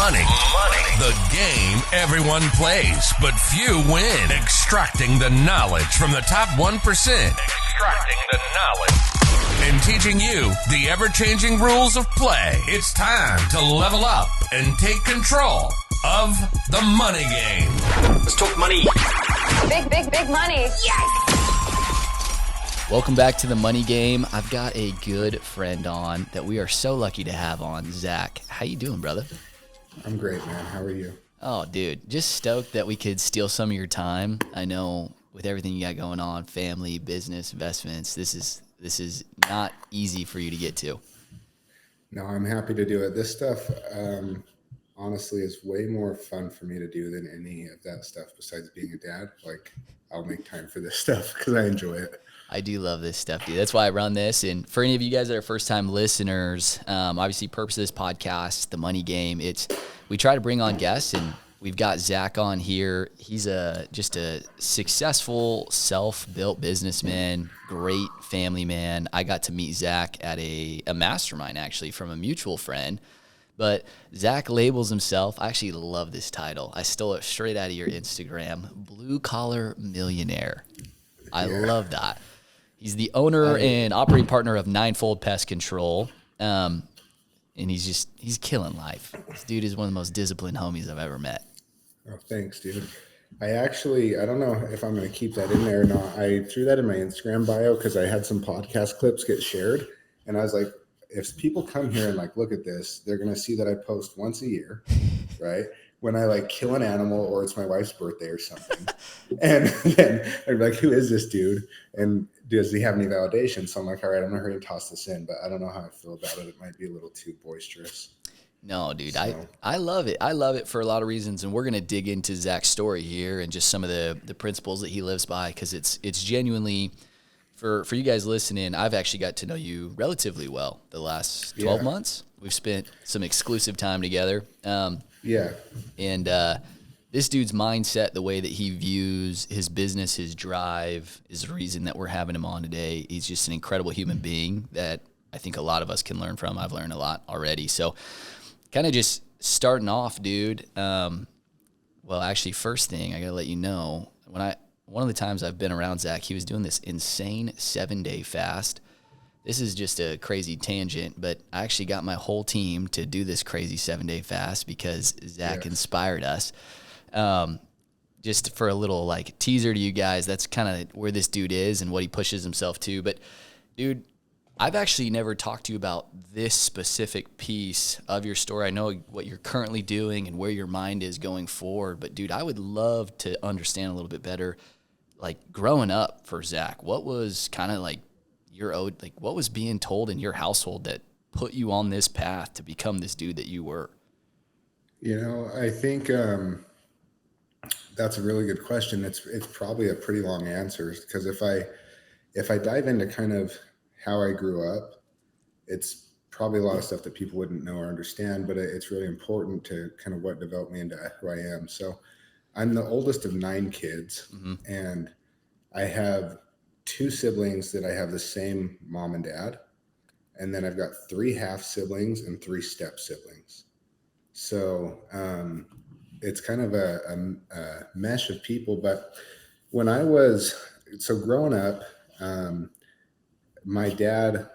Money. The game everyone plays, but few win. Extracting the knowledge from the top 1%. And teaching you the ever-changing rules of play. It's time to level up and take control of the money game. Let's talk money. Big money. Yes! Welcome back to the Money Game. I've got a good friend on that we are so lucky to have on, Zack. How you doing, brother? I'm great, man. How are you? Oh, dude, just stoked that we could steal some of your time. I know with everything you got going on, family, business, investments, this is not easy for you to get to. No, I'm happy to do it. This stuff, honestly, is way more fun for me to do than any of that stuff besides being a dad. Like, I'll make time for this stuff because I enjoy it. I do love this stuff, dude. That's why I run this. And for any of you guys that are first-time listeners, obviously, purpose of this podcast, the Money Game, we try to bring on guests, and we've got Zack on here. He's just a successful, self-built businessman, great family man. I got to meet Zack at a mastermind, actually, from a mutual friend. But Zack labels himself, I actually love this title. I stole it straight out of your Instagram, Blue Collar Millionaire. I love that. He's the owner and operating partner of Ninefold Pest Control, and he's killing life. This dude is one of the most disciplined homies I've ever met. Oh, thanks, dude. I don't know if I'm going to keep that in there or not. I threw that in my Instagram bio because I had some podcast clips get shared, and I was like, if people come here and like look at this, they're going to see that I post once a year, right? When I like kill an animal or it's my wife's birthday or something. And then I'm like, who is this dude? And does he have any validation? So I'm like, all right, I'm going to hurry and toss this in, but I don't know how I feel about it. It might be a little too boisterous. No, dude, so. I love it. I love it for a lot of reasons. And we're going to dig into Zack's story here and just some of the principles that he lives by, because it's genuinely, for you guys listening, I've actually got to know you relatively well the last 12 months. We've spent some exclusive time together. And this dude's mindset, the way that he views his business, his drive, is the reason that we're having him on today. He's just an incredible human being that I think a lot of us can learn from. I've learned a lot already. So kind of just starting off, dude. Well, actually, first thing I got to let you know, one of the times I've been around Zack, he was doing this insane 7-day fast. This is just a crazy tangent, but I actually got my whole team to do this crazy 7-day fast because Zack inspired us. Just for a little like teaser to you guys, that's kind of where this dude is and what he pushes himself to. But dude, I've actually never talked to you about this specific piece of your story. I know what you're currently doing and where your mind is going forward, but dude, I would love to understand a little bit better, like growing up for Zack, what was kind of like what was being told in your household that put you on this path to become this dude that you were? You know, I think that's a really good question. It's probably a pretty long answer, because if I dive into kind of how I grew up, it's probably a lot of stuff that people wouldn't know or understand, but it's really important to kind of what developed me into who I am. So I'm the oldest of 9 kids, and I have 2 siblings that I have the same mom and dad. And then I've got 3 half siblings and 3 step siblings. So it's kind of a mesh of people. But when growing up, my dad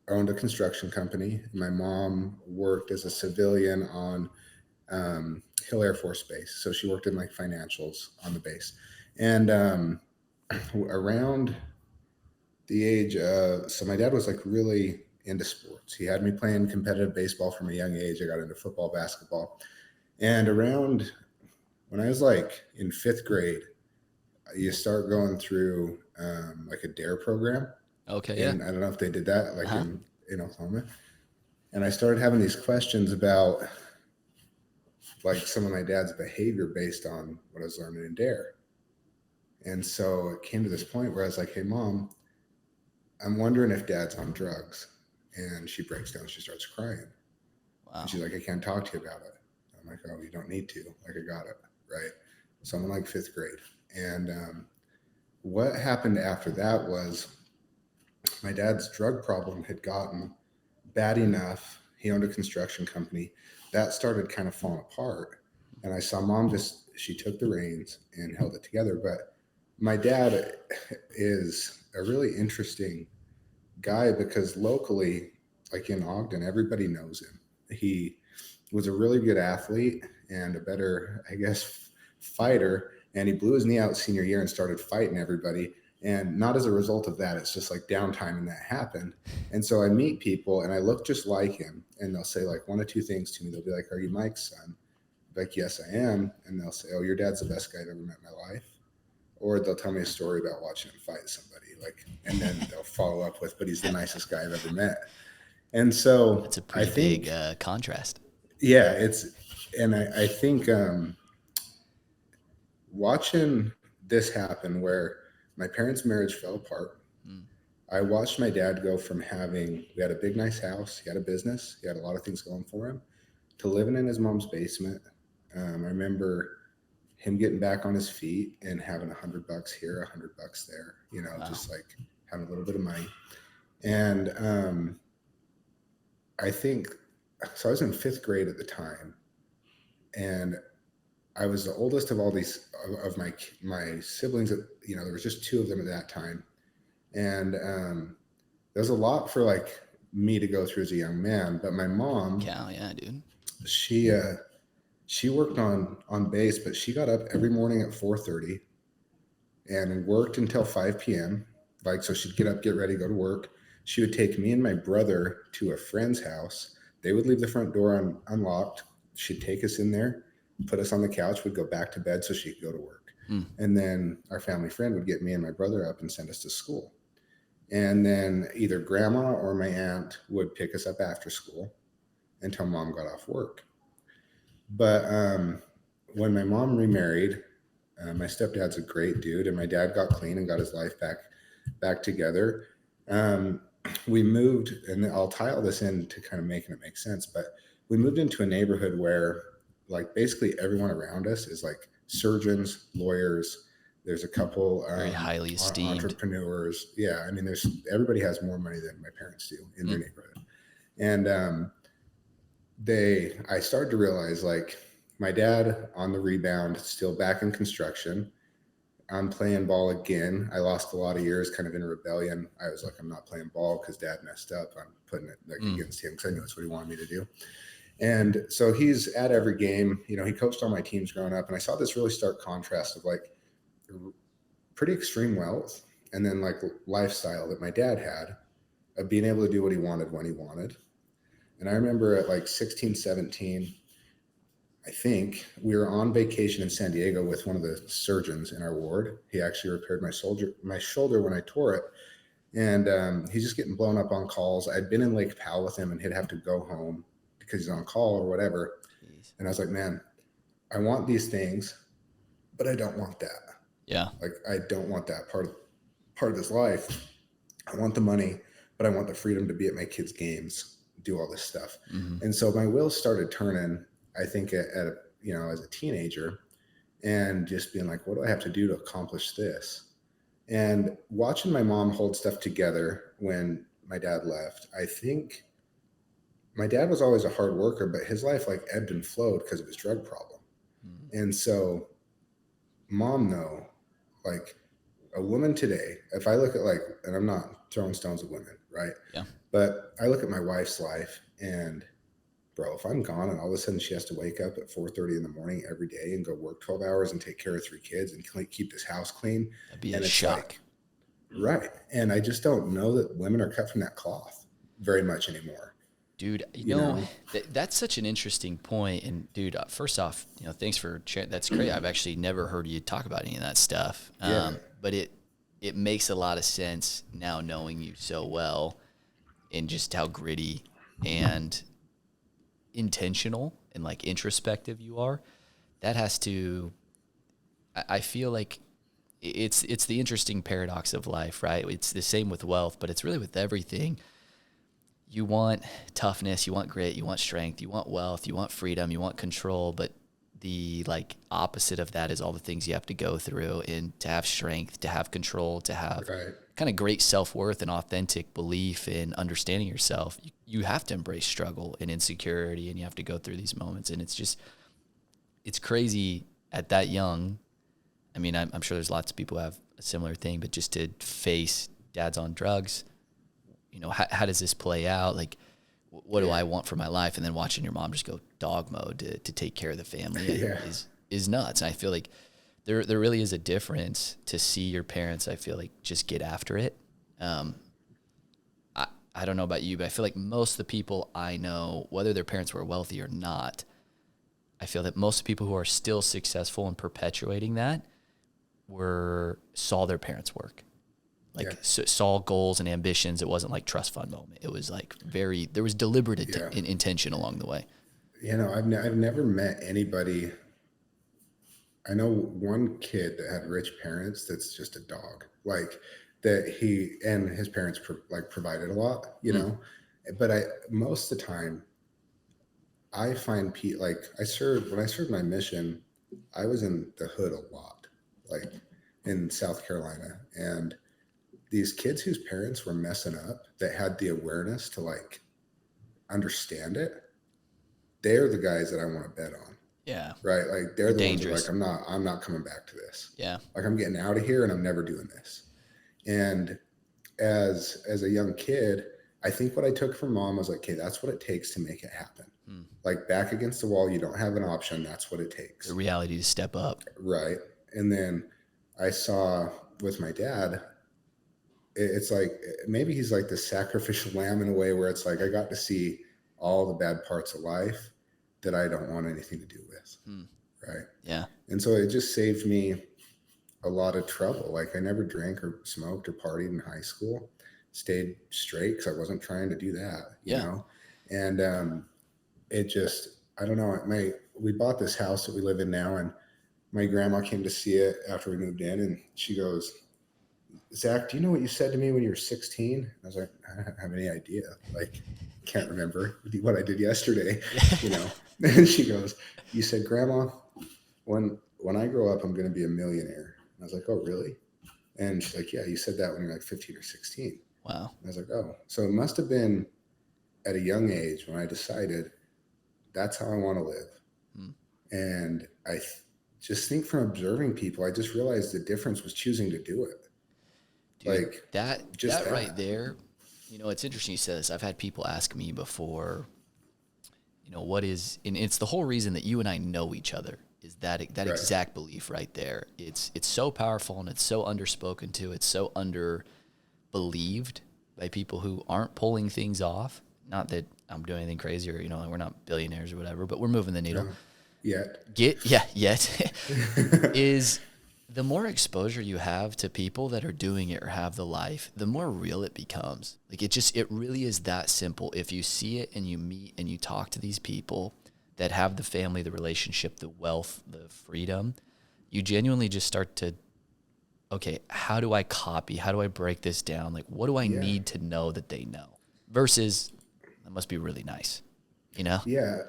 owned a construction company. My mom worked as a civilian on Hill Air Force Base. So she worked in like financials on the base. And around the age so my dad was like really into sports. He had me playing competitive baseball from a young age. I got into football, basketball. And around when I was like in 5th grade, you start going through like a DARE program. Okay. And I don't know if they did that like in Oklahoma. And I started having these questions about like some of my dad's behavior based on what I was learning in DARE. And so it came to this point where I was like, hey, Mom, I'm wondering if Dad's on drugs. And she breaks down. She starts crying. Wow. And she's like, I can't talk to you about it. I'm like, oh, you don't need to. Like, I got it. Right. So I'm in like 5th grade. And what happened after that was my dad's drug problem had gotten bad enough. He owned a construction company. That started kind of falling apart. And I saw mom she took the reins and held it together. But my dad is a really interesting guy because locally, like in Ogden, everybody knows him. He was a really good athlete and a better, I guess, fighter. And he blew his knee out senior year and started fighting everybody. And not as a result of that, it's just like downtime and that happened. And so I meet people and I look just like him. And they'll say like one of two things to me. They'll be like, "Are you Mike's son?" I'm like, "Yes, I am." And they'll say, "Oh, your dad's the best guy I've ever met in my life." Or they'll tell me a story about watching him fight somebody. And then they'll follow up with, "But he's the nicest guy I've ever met." And so it's a pretty big contrast. Yeah, I think watching this happen where my parents' marriage fell apart. I watched my dad go from we had a big, nice house. He had a business. He had a lot of things going for him, to living in his mom's basement. I remember him getting back on his feet and having $100 here, $100 there, wow. Just like having a little bit of money. And I think, so I was in 5th grade at the time, and I was the oldest of all these, of my siblings. There was just 2 of them at that time. And there's a lot for like me to go through as a young man, but my mom, yeah, dude, she worked on base, but she got up every morning at 4:30 and worked until 5 p.m. So she'd get up, get ready, go to work. She would take me and my brother to a friend's house. They would leave the front door unlocked. She'd take us in there, put us on the couch, we'd go back to bed so she could go to work. And then our family friend would get me and my brother up and send us to school. And then either grandma or my aunt would pick us up after school until mom got off work. But when my mom remarried, my stepdad's a great dude, and my dad got clean and got his life back together. We moved, and I'll tie all this in to kind of making it make sense, but we moved into a neighborhood where like basically everyone around us is like surgeons, lawyers. There's a couple very highly esteemed entrepreneurs. Yeah, I mean, everybody has more money than my parents do in their neighborhood. And I started to realize, like, my dad on the rebound, still back in construction. I'm playing ball again. I lost a lot of years kind of in rebellion. I was like, I'm not playing ball because dad messed up. I'm putting it like against him because I knew that's what he wanted me to do. And so he's at every game. He coached all my teams growing up. And I saw this really stark contrast of like pretty extreme wealth and then like lifestyle that my dad had of being able to do what he wanted when he wanted. And I remember at like 16, 17, I think we were on vacation in San Diego with one of the surgeons in our ward. He actually repaired my shoulder when I tore it. And he's just getting blown up on calls. I'd been in Lake Powell with him, and he'd have to go home because he's on call or whatever. Jeez. And I was like, man, I want these things, but I don't want that. Yeah. Like, I don't want that part of this life. I want the money, but I want the freedom to be at my kids' games, do all this stuff. Mm-hmm. And so my wheels started turning, I think, at as a teenager, and just being like, what do I have to do to accomplish this? And watching my mom hold stuff together when my dad left, I think my dad was always a hard worker, but his life like ebbed and flowed because of his drug problem. Mm-hmm. And so mom, though, like a woman today, if I look at like, and I'm not throwing stones at women, right? Yeah. But I look at my wife's life, and bro, if I'm gone and all of a sudden she has to wake up at 4:30 in the morning every day and go work 12 hours and take care of 3 kids and keep this house clean, that'd be a shock. Like, right. And I just don't know that women are cut from that cloth very much anymore. Dude, you know? That's such an interesting point. And dude, first off, thanks for sharing. That's great. I've actually never heard you talk about any of that stuff. But it makes a lot of sense now knowing you so well, and just how gritty and intentional and like introspective you are. That has to, I feel like it's the interesting paradox of life, right? It's the same with wealth, but it's really with everything. You want toughness, you want grit, you want strength, you want wealth, you want freedom, you want control, but the like opposite of that is all the things you have to go through, and to have strength, to have control, to have kind of great self-worth and authentic belief in understanding yourself. you have to embrace struggle and insecurity, and you have to go through these moments. And it's crazy at that young. I mean, I'm sure there's lots of people who have a similar thing, but just to face dad's on drugs, how does this play out? Like, what do I want for my life? And then watching your mom just go dog mode to take care of the family is nuts. And I feel like there really is a difference to see your parents, I feel like, just get after it. I don't know about you, but I feel like most of the people I know, whether their parents were wealthy or not, I feel that most people who are still successful in perpetuating that saw their parents work. Like saw goals and ambitions. It wasn't like trust fund moment. It was like there was deliberate intention along the way. I've never met anybody. I know one kid that had rich parents that's just a dog. Like that he and his parents provided a lot, but most of the time I find when I served my mission, I was in the hood a lot, like in South Carolina, and these kids whose parents were messing up that had the awareness to understand it, they're the guys that I want to bet on. Yeah. Right. Like they're the dangerous. ones that I'm not coming back to this. Yeah. Like I'm getting out of here and I'm never doing this. And as a young kid, I think what I took from mom was like, okay, that's what it takes to make it happen. Like back against the wall, you don't have an option. That's what it takes. The reality to step up. Right. And then I saw with my dad, it's like, maybe he's like the sacrificial lamb in a way where it's like, I got to see all the bad parts of life that I don't want anything to do with. Right. Yeah. And so it just saved me a lot of trouble. Like I never drank or smoked or partied in high school, stayed straight because I wasn't trying to do that, you know? And it just, I don't know, we bought this house that we live in now, and my grandma came to see it after we moved in, and she goes, Zach, do you know what you said to me when you were 16? I was like, I don't have any idea. Like, can't remember what I did yesterday, And she goes, you said, Grandma, when I grow up, I'm going to be a millionaire. And I was like, oh, really? And she's like, yeah, you said that when you're like 15 or 16. Wow. And I was like, oh, so it must have been at a young age when I decided that's how I want to live. And I just think from observing people, I just realized the difference was choosing to do it. Dude, like that right there, it's interesting you said this. I've had people ask me before, what is, and it's the whole reason that you and I know each other is that exact belief right there. It's so powerful and it's so underspoken to. It's so under-believed by people who aren't pulling things off. Not that I'm doing anything crazy or, we're not billionaires or whatever, but we're moving the needle. Yet. Is the more exposure you have to people that are doing it or have the life, the more real it becomes. Like it really is that simple. If you see it and you meet and you talk to these people that have the family, the relationship, the wealth, the freedom, you genuinely just start to, okay, how do I copy? How do I break this down? Like, what do I need to know that they know? Versus, that must be really nice, Yeah.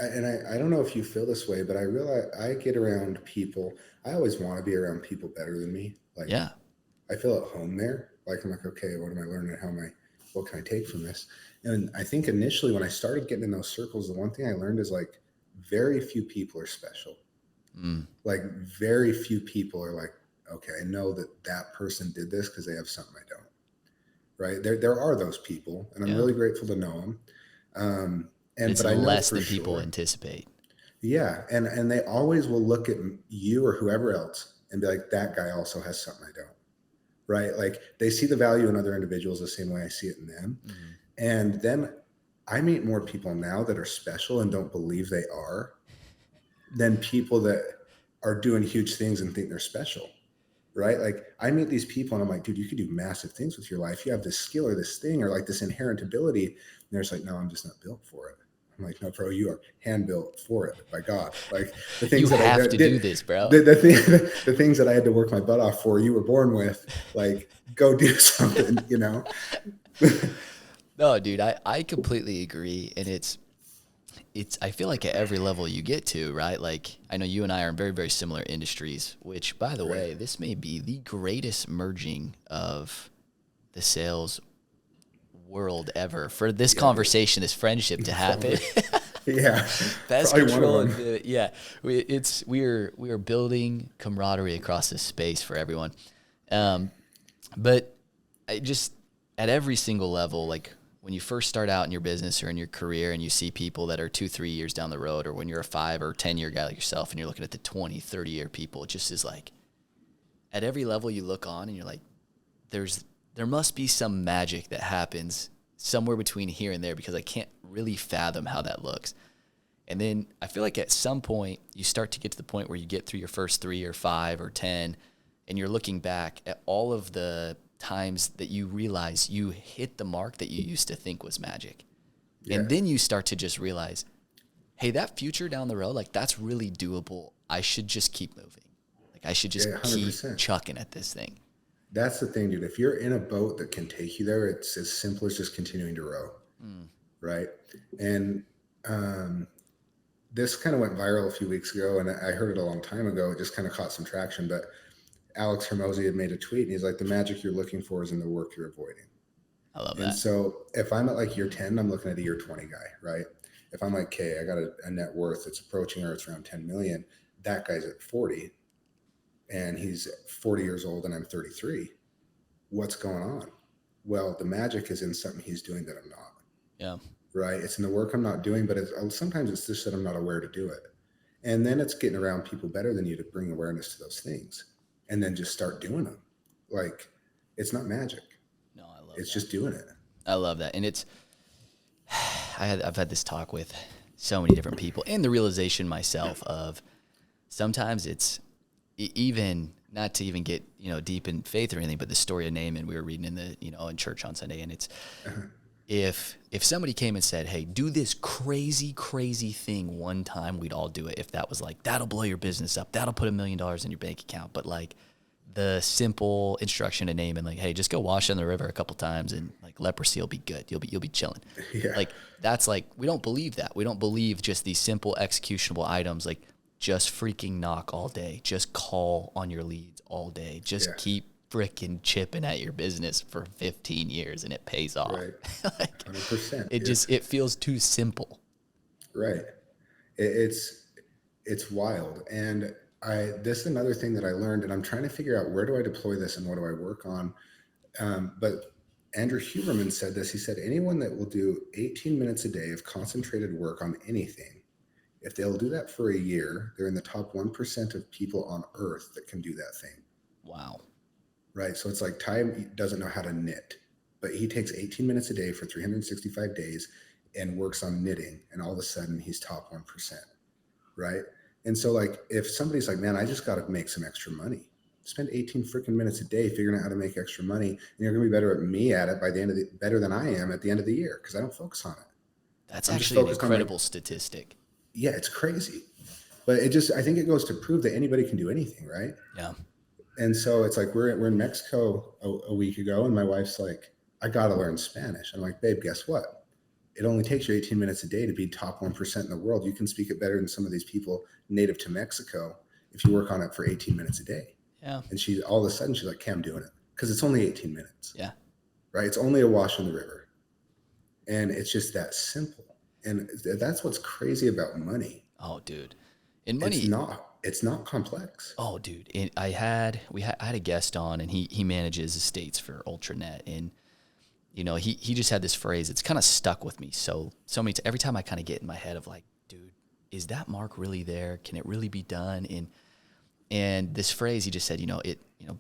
And I don't know if you feel this way, but I realize I get around people. I always want to be around people better than me. Like, I feel at home there. Like, I'm like, okay, what am I learning? What can I take from this? And I think initially when I started getting in those circles, the one thing I learned is like, very few people are special. Like very few people are like, okay, I know that person did this because they have something I don't. Right. There are those people, and I'm really grateful to know them. But I know less than people anticipate. Yeah. And they always will look at you or whoever else and be like, that guy also has something I don't. Right. Like they see the value in other individuals the same way I see it in them. And then I meet more people now that are special and don't believe they are than people that are doing huge things and think they're special. Right. Like I meet these people and I'm like, dude, you could do massive things with your life. You have this skill or this thing or like this inherent ability. And they're just like, no, I'm just not built for it. I'm like, no, bro, you are hand built for it by God. Like the things you have to do this, bro. The things that I had to work my butt off for, you were born with. Like, go do something, No, dude, I completely agree, and it's I feel like at every level you get to, right? Like I know you and I are in very, very similar industries. Which, by the way, this may be the greatest merging of the sales world ever for this conversation, this friendship to happen. Yeah. Best Probably control. one of them. Yeah. We are building camaraderie across this space for everyone. But I just, at every single level, like when you first start out in your business or in your career and you see people that are 2-3 years down the road, or when you're a 5 or 10 year guy like yourself and you're looking at the 20, 30 year people, it just is like, at every level you look on and you're like, there must be some magic that happens somewhere between here and there, because I can't really fathom how that looks. And then I feel like at some point you start to get to the point where you get through your first 3 or 5 or 10 and you're looking back at all of the times that you realize you hit the mark that you used to think was magic. Yeah. And then you start to just realize, hey, that future down the road, like that's really doable. I should just keep moving. Like I should just keep chucking at this thing. That's the thing, dude. If you're in a boat that can take you there, it's as simple as just continuing to row. Right. And this kind of went viral a few weeks ago, and I heard it a long time ago. It just kind of caught some traction, but Alex Hormozy had made a tweet and he's like, the magic you're looking for is in the work you're avoiding. I love that. And so if I'm at like year 10, I'm looking at a year 20 guy, right? If I'm like, okay, I got a net worth that's approaching, or it's around 10 million, that guy's at 40 and he's 40 years old and I'm 33. What's going on? Well, the magic is in something he's doing that I'm not. Yeah. Right. It's in the work I'm not doing, but sometimes it's just that I'm not aware to do it. And then it's getting around people better than you to bring awareness to those things. And then just start doing them. Like, it's not magic. No, I love It's just doing it. I love that. And it's, I've had this talk with so many different people, and the realization myself of sometimes it's even, not to even get, deep in faith or anything, but the story of Naaman we were reading in church on Sunday. And it's, if somebody came and said, hey, do this crazy, crazy thing one time, we'd all do it. If that was like, that'll blow your business up, that'll put $1 million in your bank account. But like the simple instruction to Naaman, like, hey, just go wash in the river a couple times and like leprosy will be good. You'll be chilling. Yeah. Like that's like, we don't believe that. We don't believe just these simple executionable items, like just freaking knock all day, just call on your leads all day, just keep freaking chipping at your business for 15 years and it pays off. Right. Like, 100%. It feels too simple. Right. It's wild. And this is another thing that I learned, and I'm trying to figure out, where do I deploy this and what do I work on? But Andrew Huberman said this. He said, anyone that will do 18 minutes a day of concentrated work on anything, if they'll do that for a year, they're in the top 1% of people on earth that can do that thing. Wow. Right. So it's like Ty doesn't know how to knit, but he takes 18 minutes a day for 365 days and works on knitting. And all of a sudden he's top 1%. Right. And so like, if somebody's like, man, I just got to make some extra money, spend 18 freaking minutes a day figuring out how to make extra money. And you're going to be better at me at it by the end of better than I am at the end of the year. Cause I don't focus on it. That's actually an incredible statistic. Yeah. It's crazy, but I think it goes to prove that anybody can do anything. Right. Yeah. And so it's like, we're in Mexico a week ago, and my wife's like, I got to learn Spanish. I'm like, babe, guess what? It only takes you 18 minutes a day to be top 1% in the world. You can speak it better than some of these people native to Mexico if you work on it for 18 minutes a day. Yeah. And all of a sudden she's like, okay, I'm doing it. Because it's only 18 minutes. Yeah. Right. It's only a wash in the river. And it's just that simple. And that's what's crazy about money. Oh, dude. And money. It's not complex. Oh, dude. I had a guest on, and he manages estates for Ultranet, and he just had this phrase. It's kind of stuck with me. So many every time I kind of get in my head of like, dude, is that mark really there? Can it really be done? And this phrase, he just said,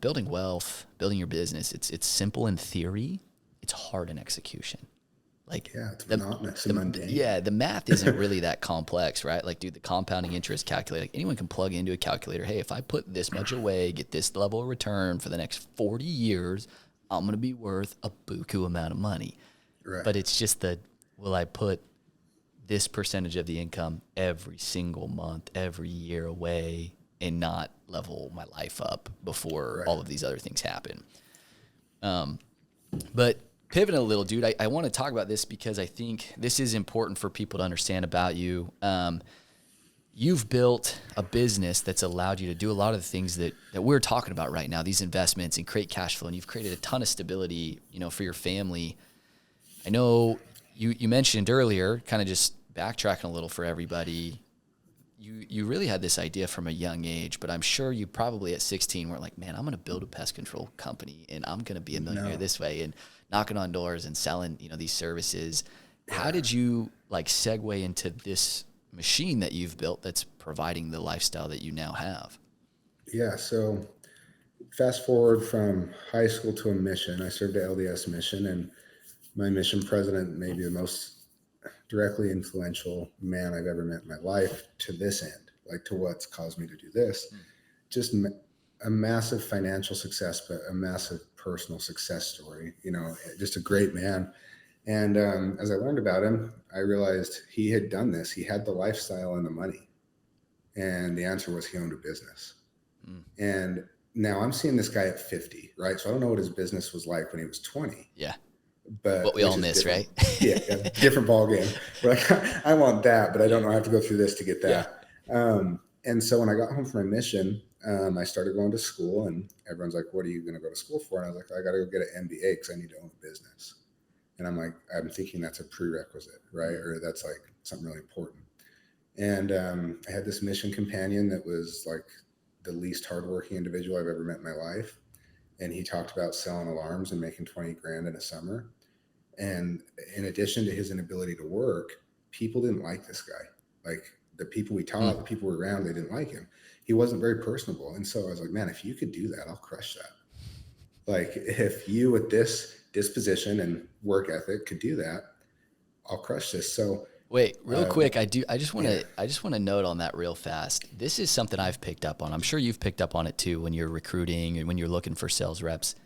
building wealth, building your business, it's simple in theory, it's hard in execution. Like, yeah, it's monotonous and mundane. Yeah, the math isn't really that complex, right? Like, dude, the compounding interest calculator, like anyone can plug into a calculator. Hey, if I put this much away, get this level of return for the next 40 years, I'm going to be worth a buku amount of money. Right. But it's just will I put this percentage of the income every single month, every year away, and not level my life up before all of these other things happen? But pivoting a little, dude, I want to talk about this because I think this is important for people to understand about you. You've built a business that's allowed you to do a lot of the things that we're talking about right now, these investments, and create cash flow, and you've created a ton of stability, for your family. I know you mentioned earlier, kind of just backtracking a little for everybody, you really had this idea from a young age, but I'm sure you probably at 16 were like, man, I'm going to build a pest control company and I'm going to be a millionaire this way, and knocking on doors and selling, these services. How did you like segue into this machine that you've built that's providing the lifestyle that you now have? Yeah. So fast forward from high school to a mission. I served the LDS mission, and my mission president, maybe the most directly influential man I've ever met in my life to this end, like to what's caused me to do this. Just a massive financial success, but a massive personal success story, just a great man. And as I learned about him, I realized he had done this. He had the lifestyle and the money. And the answer was he owned a business. And now I'm seeing this guy at 50, right? So I don't know what his business was like when he was 20. Yeah. But what we all miss, right? Yeah, different ball game. Like, I want that, but I don't know. I have to go through this to get that. Yeah. And so when I got home from my mission, I started going to school, and everyone's like, "What are you going to go to school for?" And I was like, "I got to go get an MBA because I need to own a business." And I'm thinking that's a prerequisite, right? Or that's like something really important. And I had this mission companion that was like the least hardworking individual I've ever met in my life. And he talked about selling alarms and making 20 grand in a summer. And in addition to his inability to work, people didn't like this guy. Like the people we taught, the people we were around, they didn't like him. He wasn't very personable. And so I was like, man, if you could do that, I'll crush that. Like if you with this disposition and work ethic could do that, I'll crush this. So wait, real quick, I just want to note on that real fast. This is something I've picked up on. I'm sure you've picked up on it too when you're recruiting and when you're looking for sales reps.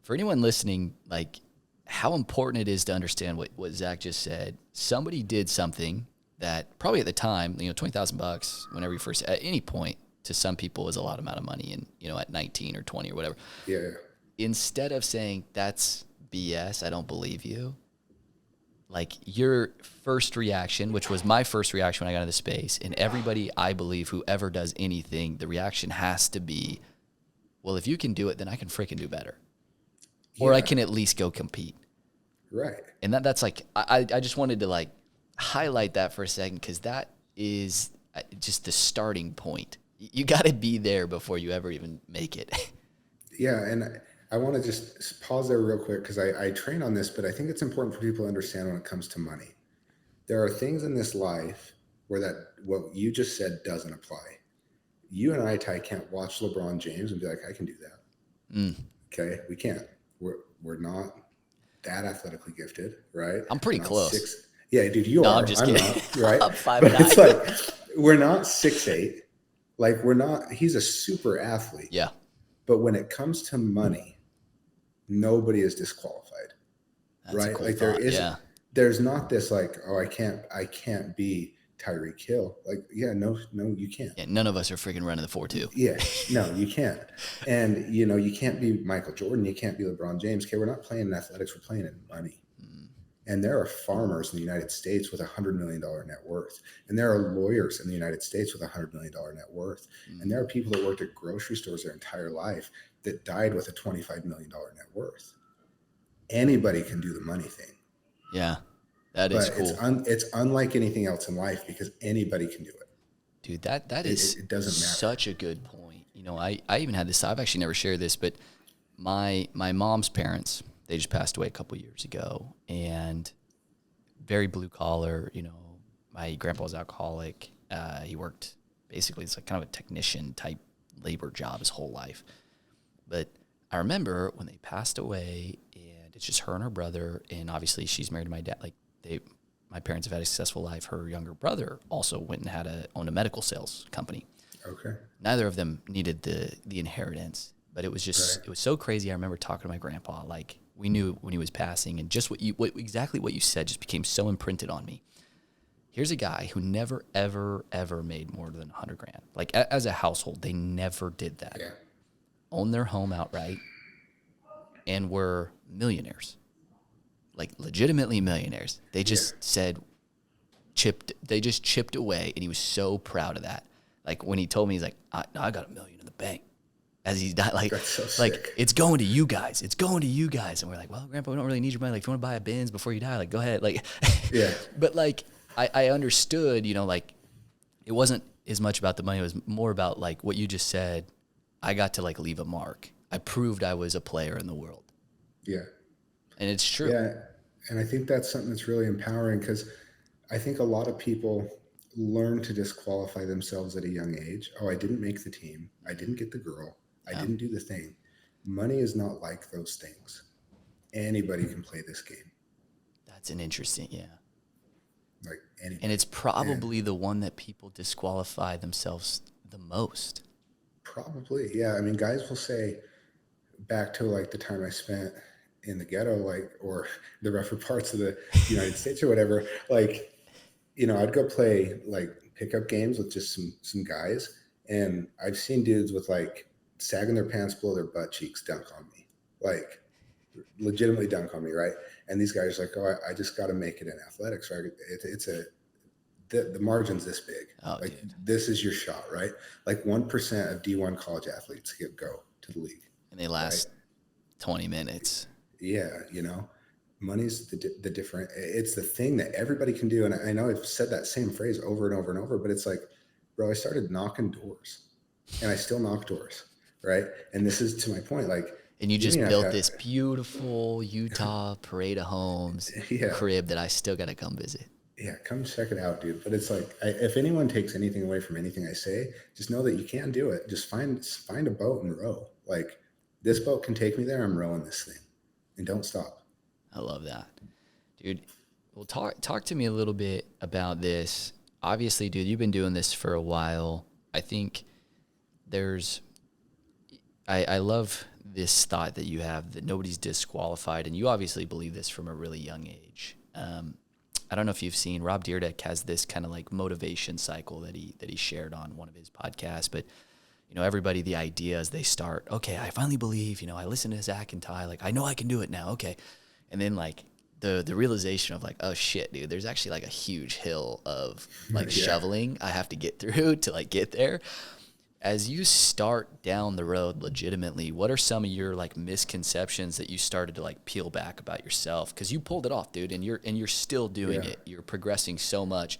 For anyone listening, like how important it is to understand what Zack just said. Somebody did something that probably at the time, $20,000 whenever you first, at any point to some people is a lot amount of money, and at 19 or 20 or whatever. Yeah. Instead of saying that's BS, I don't believe you. Like your first reaction, which was my first reaction when I got into space, and everybody, I believe, who ever does anything, the reaction has to be, well, if you can do it, then I can freaking do better. Yeah. Or I can at least go compete. Right. And that's like, I just wanted to like highlight that for a second, because that is just the starting point. You got to be there before you ever even make it. Yeah. And I want to just pause there real quick because I train on this, but I think it's important for people to understand when it comes to money. There are things in this life where what you just said doesn't apply. You and I, Ty, can't watch LeBron James and be like, I can do that. Okay? We can't. We're not that athletically gifted, right? I'm pretty close. Yeah, dude, you are. I'm just kidding. Not, right? I'm 5'9". But it's like, we're not 6'8". Like, he's a super athlete. Yeah. But when it comes to money, nobody is disqualified. That's right? A cool like thought. There's not this like, oh, I can't be Tyreek Hill. Like, yeah, no, you can't. Yeah, none of us are freaking running the 4.2. Yeah, no, you can't. And you can't be Michael Jordan. You can't be LeBron James. Okay, we're not playing in athletics. We're playing in money. And there are farmers in the United States with $100 million net worth. And there are lawyers in the United States with $100 million net worth. And there are people that worked at grocery stores their entire life that died with a $25 million net worth. Anybody can do the money thing. Yeah, that is cool. It's unlike anything else in life because anybody can do it. Dude, that is it doesn't matter. Such a good point. I even had this, I've actually never shared this, but my mom's parents, they just passed away a couple years ago, and very blue collar. My grandpa was alcoholic. He worked basically, it's like kind of a technician type labor job his whole life. But I remember when they passed away, and it's just her and her brother, and obviously she's married to my dad. Like my parents have had a successful life. Her younger brother also went and owned a medical sales company. Okay. Neither of them needed the inheritance, but it was just It was so crazy. I remember talking to my grandpa, like we knew when he was passing, and just exactly what you said just became so imprinted on me. Here's a guy who never, ever, ever made more than $100 grand. Like as a household, they never did that. Yeah. Owned their home outright and were millionaires, like legitimately millionaires. They just they just chipped away, and he was so proud of that. Like when he told me, he's like, I got $1 million in the bank as he died. Like, That's so like sick. it's going to you guys. It's going to you guys. And we're like, well, Grandpa, we don't really need your money. Like, if you want to buy a Benz before you die, like, go ahead. Like, Yeah. but like, I understood, you know, like it wasn't as much about the money. It was more about like what you just said. I got to like leave a mark. I proved I was a player in the world. Yeah. And it's true. Yeah. And I think that's something that's really empowering, because I think a lot of people learn to disqualify themselves at a young age. Oh, I didn't make the team. I didn't get the girl. I didn't do the thing. Money is not like those things. Anybody can play this game. That's an interesting, yeah. Like anybody. And it's probably the one that people disqualify themselves the most. Probably. Yeah. I mean, guys will say, back to like the time I spent in the ghetto, like, or the rougher parts of the United States or whatever, like, you know, I'd go play like pickup games with just some guys, and I've seen dudes with like sagging their pants below their butt cheeks dunk on me, like legitimately dunk on me, right? And these guys are like, oh, I just got to make it in athletics, right? The margin's this big. Like, dude, this is your shot, right? Like 1% of D1 college athletes go to the league. And they last 20 minutes. Yeah, you know, money's the different. It's the thing that everybody can do. And I know I've said that same phrase over and over and over, but it's like, bro, I started knocking doors, and I still knock doors, right? And this is to my point, like. And you just built this beautiful Utah parade of homes crib that I still got to come visit. Yeah, come check it out, dude. But it's like, if anyone takes anything away from anything I say, just know that you can do it. Just find a boat and row. Like, this boat can take me there. I'm rowing this thing, and don't stop. I love that, dude. Well, talk to me a little bit about this. Obviously, dude, you've been doing this for a while. I think I love this thought that you have that nobody's disqualified, and you obviously believe this from a really young age. I don't know if you've seen, Rob Dyrdek has this kind of like motivation cycle that he shared on one of his podcasts. But, you know, everybody, the idea is they start, okay, I finally believe, you know, I listen to Zach and Ty, like, I know I can do it now. Okay. And then like the realization of like, oh shit, dude, there's actually like a huge hill of like shoveling I have to get through to like get there. As you start down the road legitimately, what are some of your like misconceptions that you started to like peel back about yourself? Because you pulled it off, dude, and you're still doing it. You're progressing so much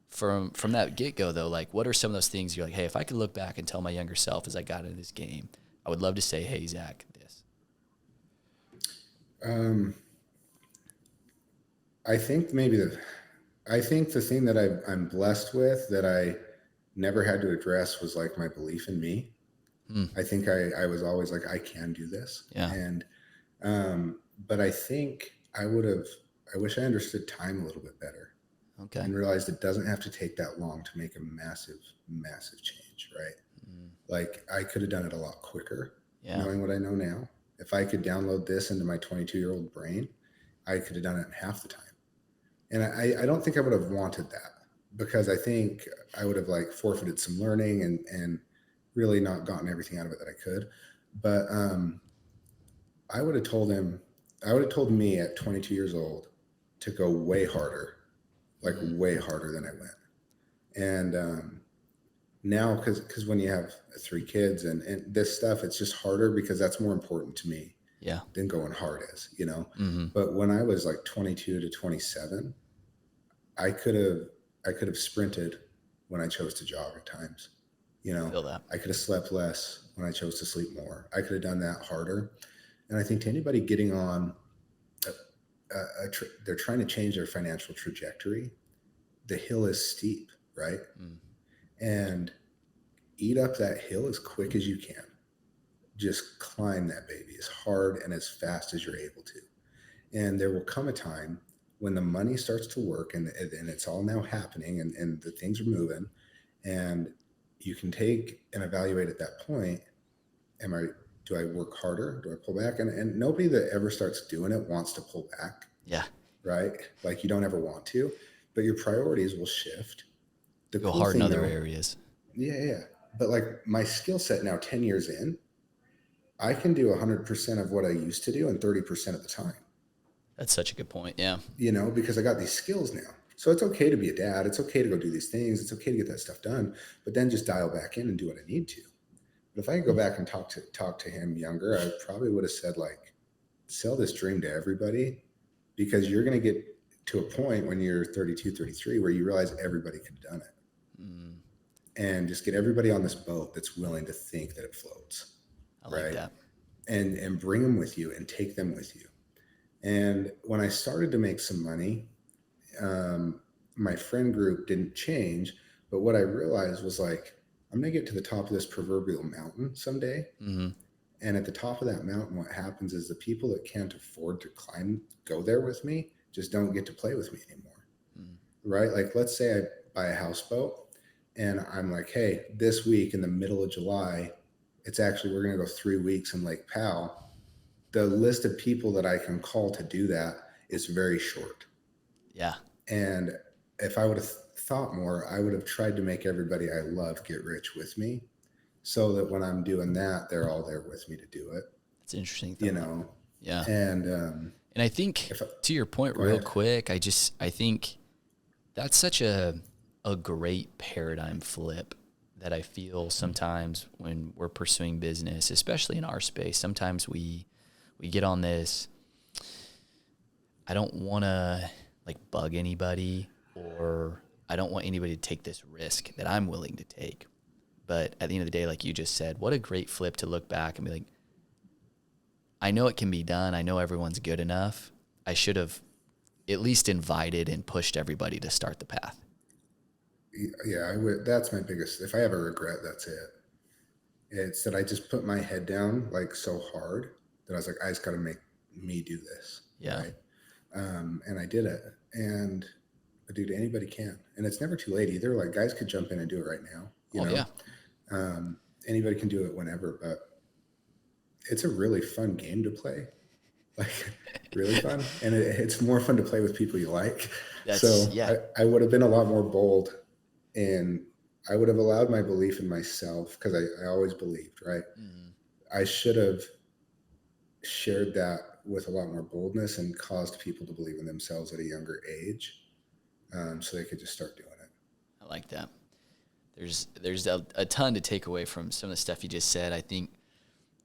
from that get-go, though. Like, what are some of those things you're like, hey, if I could look back and tell my younger self as I got into this game, I would love to say, hey, Zach, this. I think the thing that I'm blessed with that I never had to address was like my belief in me. I think I was always like, I can do this. Yeah. And, but I think I wish I understood time a little bit better. Okay. And realized it doesn't have to take that long to make a massive, massive change. Right. Like, I could have done it a lot quicker, knowing what I know now. If I could download this into my 22-year-old brain, I could have done it in half the time. And I don't think I would have wanted that, because I think I would have like forfeited some learning and really not gotten everything out of it that I could. But I would have told me at 22 years old to go way harder, like way harder than I went. And now, because when you have 3 kids and this stuff, it's just harder because that's more important to me than going hard is, you know? But when I was like 22 to 27, I could have sprinted when I chose to jog at times. You know, I could have slept less when I chose to sleep more. I could have done that harder. And I think to anybody getting on, they're trying to change their financial trajectory. The hill is steep, right? And eat up that hill as quick as you can. Just climb that baby as hard and as fast as you're able to. And there will come a time when the money starts to work and it's all now happening and the things are moving, and you can take and evaluate at that point, do I work harder? Do I pull back? And nobody that ever starts doing it wants to pull back. Yeah. Right? Like, you don't ever want to, but your priorities will shift. Go hard in other areas. Yeah. But like, my skill set now, 10 years in, I can do 100% of what I used to do in 30% of the time. That's such a good point. Yeah. You know, because I got these skills now. So it's okay to be a dad. It's okay to go do these things. It's okay to get that stuff done, but then just dial back in and do what I need to. But if I could go back and talk to him younger, I probably would have said, like, sell this dream to everybody, because you're going to get to a point when you're 32, 33, where you realize everybody could have done it. And just get everybody on this boat that's willing to think that it floats. I like that. And bring them with you and take them with you. And when I started to make some money, my friend group didn't change, but what I realized was, like, I'm going to get to the top of this proverbial mountain someday. Mm-hmm. And at the top of that mountain, what happens is the people that can't afford to go there with me, just don't get to play with me anymore. Right? Like, let's say I buy a houseboat and I'm like, hey, this week in the middle of July, we're going to go 3 weeks in Lake Powell. The list of people that I can call to do that is very short. Yeah. And if I would have thought more, I would have tried to make everybody I love get rich with me, so that when I'm doing that, they're all there with me to do it. It's interesting. Yeah. And I think, to your point real quick, I think that's such a great paradigm flip that I feel sometimes when we're pursuing business, especially in our space. Sometimes we get on this, I don't want to like bug anybody, or I don't want anybody to take this risk that I'm willing to take. But at the end of the day, like you just said, what a great flip to look back and be like, I know it can be done. I know everyone's good enough. I should have at least invited and pushed everybody to start the path. Yeah, I would. That's my biggest, if I have a regret, that's it. It's that I just put my head down like so hard that I was like, I just got to make me do this. Yeah. Right? And I did it. But dude, anybody can. And it's never too late either. Like, guys could jump in and do it right now. You know? Yeah. Anybody can do it whenever, but it's a really fun game to play. Like, really fun. And it's more fun to play with people you like. I would have been a lot more bold, and I would have allowed my belief in myself, because I always believed, right? Mm-hmm. I should have shared that with a lot more boldness and caused people to believe in themselves at a younger age, so they could just start doing it. I like that. There's a ton to take away from some of the stuff you just said. I think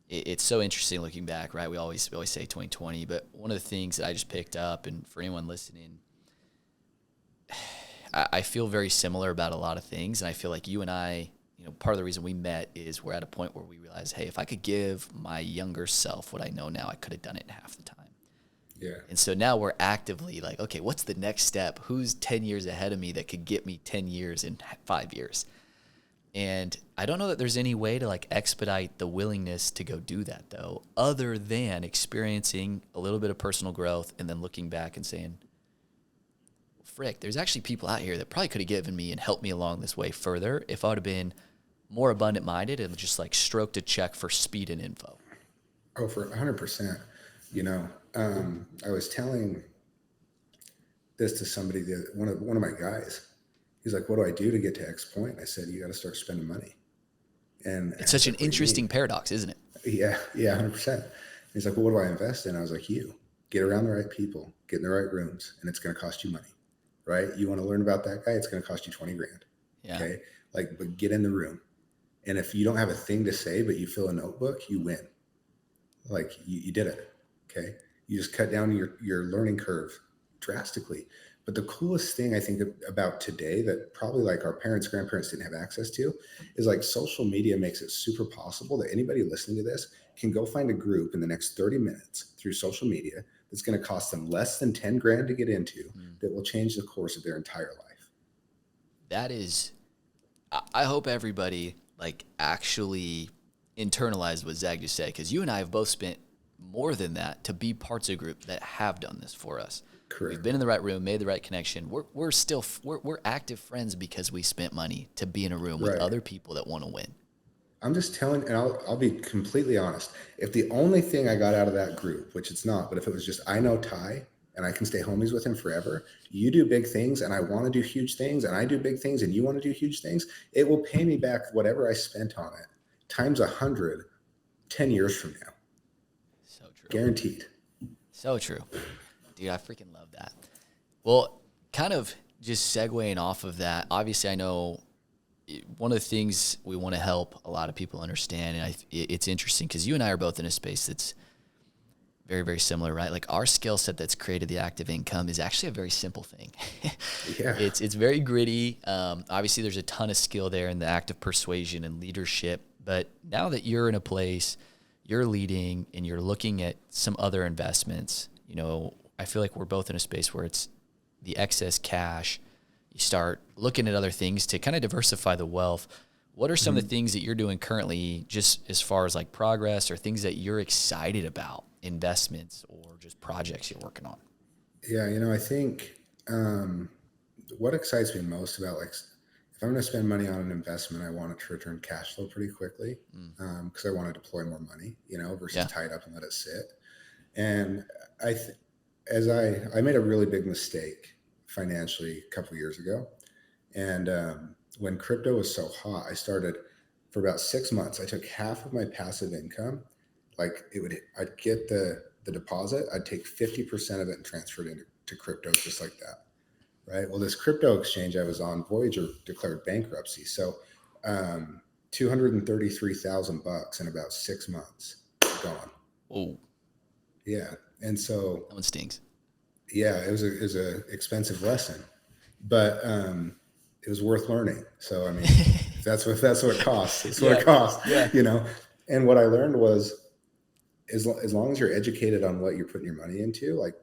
it's so interesting looking back, right? We always say 2020, but one of the things that I just picked up, and for anyone listening, I feel very similar about a lot of things. And I feel like you and I, part of the reason we met is we're at a point where we realize, hey, if I could give my younger self what I know now, I could have done it in half the time. Yeah. And so now we're actively like, okay, what's the next step? Who's 10 years ahead of me that could get me 10 years in 5 years? And I don't know that there's any way to like expedite the willingness to go do that, though, other than experiencing a little bit of personal growth and then looking back and saying, frick, there's actually people out here that probably could have given me and helped me along this way further if I would have been more abundant-minded and just like stroked a check for speed and info. Oh, for 100%. I was telling this to somebody, one of my guys. He's like, what do I do to get to X point? And I said, you got to start spending money. And it's such an interesting paradox, isn't it? Yeah, 100%. He's like, well, what do I invest in? I was like, you get around the right people, get in the right rooms, and it's going to cost you money, right? You want to learn about that guy? It's going to cost you 20 grand. Yeah. Okay. But get in the room. And if you don't have a thing to say, but you fill a notebook, you win. Like you did it. Okay. You just cut down your learning curve drastically. But the coolest thing I think about today that probably like our parents, grandparents didn't have access to is like social media makes it super possible that anybody listening to this can go find a group in the next 30 minutes through social media that's going to cost them less than 10 grand to get into that will change the course of their entire life. That is, I hope everybody like actually internalized what Zach just said, because you and I have both spent more than that to be parts of a group that have done this for us. Correct. We've been in the right room, made the right connection. We're still active friends because we spent money to be in a room with other people that want to win. I'm just telling, and I'll be completely honest. If the only thing I got out of that group, which it's not, but if it was just, I know Ty and I can stay homies with him forever, you do big things and I want to do huge things, and I do big things and you want to do huge things, it will pay me back whatever I spent on it times 100, 10 years from now. So true. Guaranteed. So true. Dude, I freaking love that. Well, kind of just segueing off of that, obviously I know one of the things we want to help a lot of people understand, and it's interesting because you and I are both in a space that's very, very similar, right? Like our skill set that's created the active income is actually a very simple thing. Yeah. It's very gritty. Obviously, there's a ton of skill there in the active persuasion and leadership. But now that you're in a place, you're leading and you're looking at some other investments, you know, I feel like we're both in a space where it's the excess cash. You start looking at other things to kind of diversify the wealth. What are some of the things that you're doing currently, just as far as like progress or things that you're excited about, investments or just projects you're working on? Yeah, you know, I think what excites me most about, like, if I'm going to spend money on an investment, I want it to return cash flow pretty quickly because I want to deploy more money, you know, versus tie it up and let it sit. And I made a really big mistake financially a couple of years ago. And when crypto was so hot, I started for about 6 months. I took half of my passive income. Like I'd get the deposit. I'd take 50% of it and transfer it into crypto just like that. Right. Well, this crypto exchange I was on, Voyager, declared bankruptcy. So $233,000 in about 6 months gone. Oh, yeah. And so that one stings. Yeah, it was a expensive lesson, but it was worth learning. So I mean, that's what it costs. It's what it costs. Yeah. You know. And what I learned was, as long as you're educated on what you're putting your money into, like,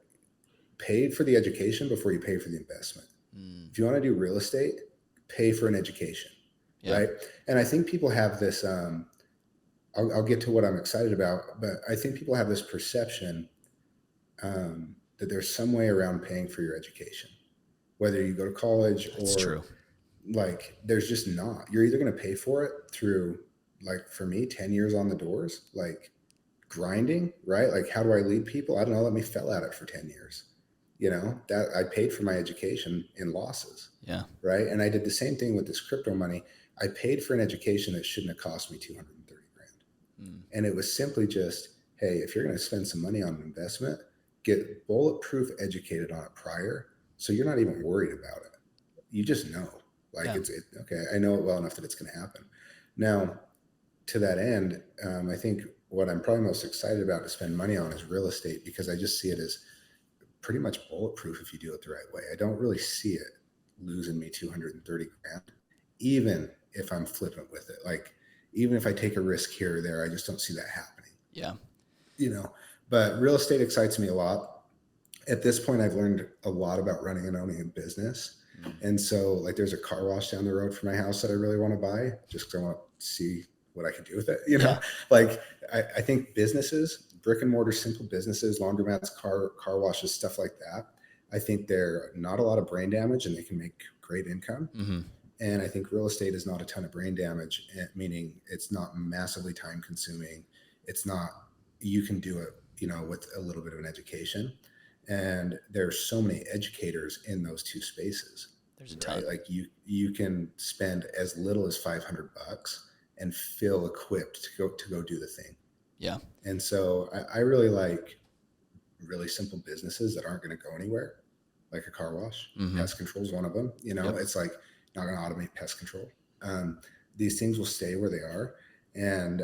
pay for the education before you pay for the investment. If you want to do real estate, pay for an education, right? And I think people have this. I'll get to what I'm excited about, but I think people have this perception that there's some way around paying for your education, whether you go to college That's or true. Like, there's just not. You're either going to pay for it through, like, for me, 10 years on the doors, like grinding, right? Like, how do I lead people? I don't know. Let me fail at it for 10 years. You know, that I paid for my education in losses. Yeah. Right. And I did the same thing with this crypto money. I paid for an education that shouldn't have cost me $230,000. And it was simply just, hey, if you're going to spend some money on an investment, get bulletproof educated on it prior. So you're not even worried about it. You just know, like, okay, I know it well enough that it's going to happen. Now, to that end, I think what I'm probably most excited about to spend money on is real estate, because I just see it as pretty much bulletproof if you do it the right way. I don't really see it losing me $230,000, even if I'm flippant with it. Like, even if I take a risk here or there, I just don't see that happening. Yeah. You know, but real estate excites me a lot. At this point, I've learned a lot about running and owning a business. And so, like, there's a car wash down the road from my house that I really want to buy, just because I want to see what I can do with it. You know, like, I think businesses, brick and mortar, simple businesses, laundromats, car washes, stuff like that, I think they're not a lot of brain damage and they can make great income. And I think real estate is not a ton of brain damage, meaning it's not massively time consuming. It's not, you can do it, you know, with a little bit of an education. And there's so many educators in those two spaces. There's a ton. Like, you can spend as little as $500 and feel equipped to go do the thing. Yeah. And so I really like really simple businesses that aren't going to go anywhere, like a car wash. Pest control is one of them. You know, it's like, not going to automate pest control. These things will stay where they are. And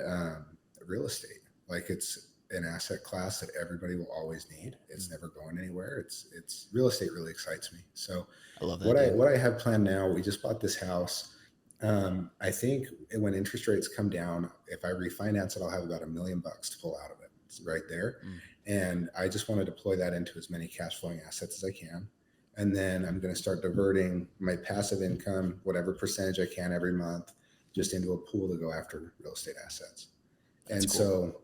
real estate, like, it's an asset class that everybody will always need. It's never going anywhere. It's real estate really excites me. So I love that. What I have planned now, we just bought this house. I think when interest rates come down, if I refinance it, I'll have about $1 million to pull out of it. It's right there. And I just want to deploy that into as many cash flowing assets as I can. And then I'm going to start diverting my passive income, whatever percentage I can every month, just into a pool to go after real estate assets. That's cool. So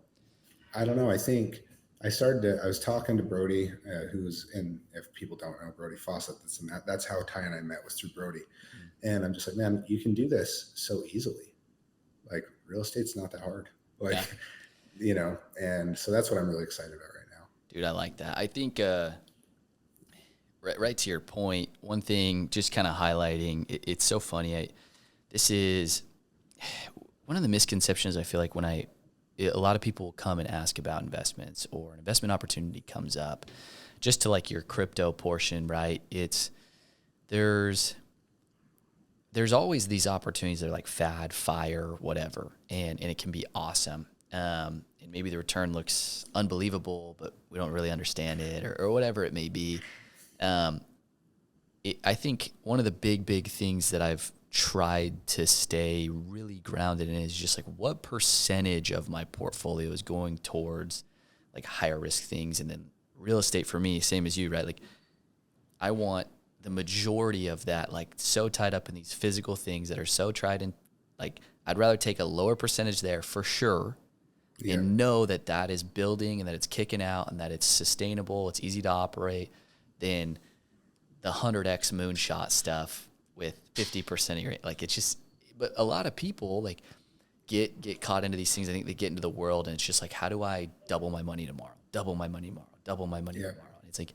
I don't know. I think I was talking to Brody, who's in, if people don't know, Brody Fawcett, that's how Ty and I met, was through Brody. And I'm just like, man, you can do this so easily. Like, real estate's not that hard. Like, you know, and so that's what I'm really excited about right now. Dude, I like that. I think, right to your point, one thing, just kind of highlighting, it's so funny. This is one of the misconceptions I feel like when a lot of people come and ask about investments, or an investment opportunity comes up, just to like your crypto portion, right? there's always these opportunities that are like fad, fire, whatever, and it can be awesome. And maybe the return looks unbelievable, but we don't really understand it, or whatever it may be. I think one of the big things that I've tried to stay really grounded in is just like what percentage of my portfolio is going towards like higher risk things. And then real estate for me, same as you, right? Like I want the majority of that, like so tied up in these physical things that are so tried and like, I'd rather take a lower percentage there for sure. Yeah. And know that that is building and that it's kicking out and that it's sustainable, it's easy to operate, than the 100x moonshot stuff with 50% of your, like it's just, but a lot of people like get caught into these things. I think they get into the world and it's just like, how do I double my money tomorrow? Double my money tomorrow. Double my money tomorrow. And it's like,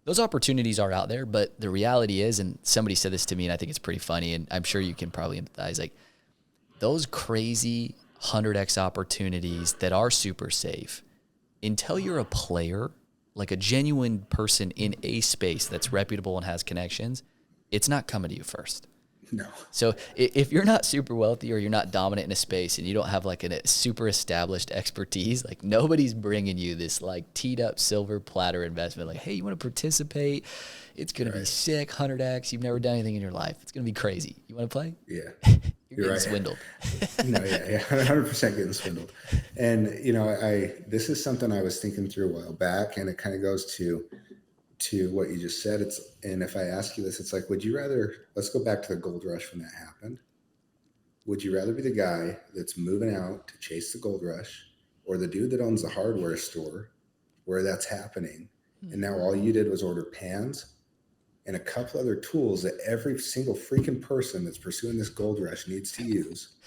those opportunities are out there, but the reality is, and somebody said this to me and I think it's pretty funny and I'm sure you can probably empathize, like those crazy 100x opportunities that are super safe, until you're a player, like a genuine person in a space that's reputable and has connections, it's not coming to you first. No. So if you're not super wealthy or you're not dominant in a space and you don't have like a super established expertise, like nobody's bringing you this like teed up silver platter investment. Like, hey, you want to participate? It's going to be sick, 100x. You've never done anything in your life. It's going to be crazy. You want to play? Yeah. You're getting swindled. No, yeah, 100% getting swindled. And, you know, this is something I was thinking through a while back, and it kind of goes to what you just said. And if I ask you this, it's like, let's go back to the gold rush when that happened. Would you rather be the guy that's moving out to chase the gold rush, or the dude that owns the hardware store where that's happening? And now all you did was order pans and a couple other tools that every single freaking person that's pursuing this gold rush needs to use,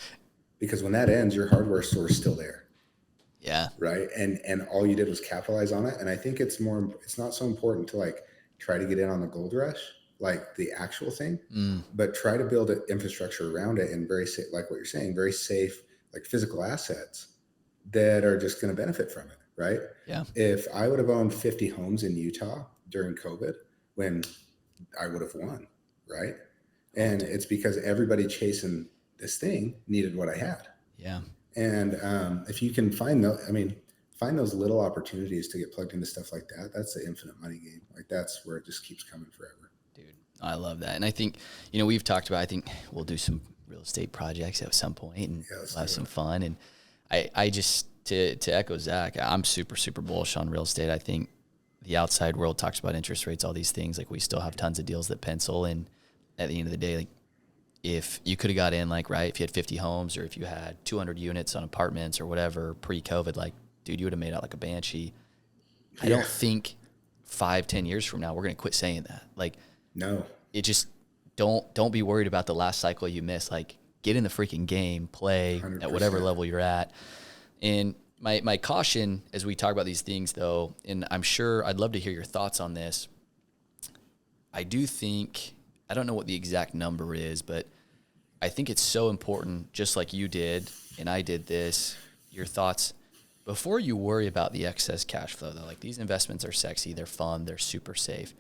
because when that ends, your hardware store is still there. Yeah. Right. And all you did was capitalize on it. And I think it's not so important to like try to get in on the gold rush, like the actual thing, but try to build an infrastructure around it, and very safe, like what you're saying, very safe, like physical assets that are just going to benefit from it. Right. Yeah. If I would have owned 50 homes in Utah during COVID, when I would have won. Right. And it's because everybody chasing this thing needed what I had. Yeah. And if you can find those little opportunities to get plugged into stuff like that, that's the infinite money game. Like that's where it just keeps coming forever. Dude, I love that. And I think, we've talked about, I think we'll do some real estate projects at some point and we'll have some fun. And I just, to echo Zach, I'm super, super bullish on real estate. I think the outside world talks about interest rates, all these things. Like we still have tons of deals that pencil. And at the end of the day, like if you could have got in, like, right, if you had 50 homes or if you had 200 units on apartments or whatever pre-COVID, like, dude, you would have made out like a banshee. Yeah. I don't think 5-10 years from now we're going to quit saying that. Like, no, it just don't be worried about the last cycle you missed. Like, get in the freaking game, play 100%. At whatever level you're at. And my caution as we talk about these things, though, and I'm sure I'd love to hear your thoughts on this. I do think, I don't know what the exact number is, but I think it's so important, just like you did, and I did this, your thoughts, before you worry about the excess cash flow, though. Like, these investments are sexy, they're fun, they're super safe.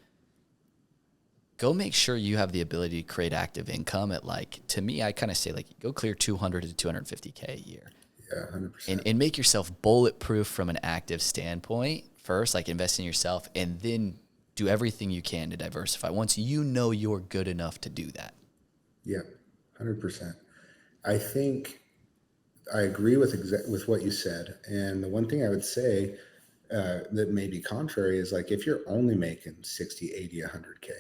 Go make sure you have the ability to create active income at, like, to me, I kind of say, like, go clear 200 to 250K a year. Yeah, 100%. And make yourself bulletproof from an active standpoint first, like invest in yourself, and then do everything you can to diversify once you know you're good enough to do that. Yeah, 100%. I think I agree with what you said. And the one thing I would say that may be contrary is, like, if you're only making 60, 80, 100K,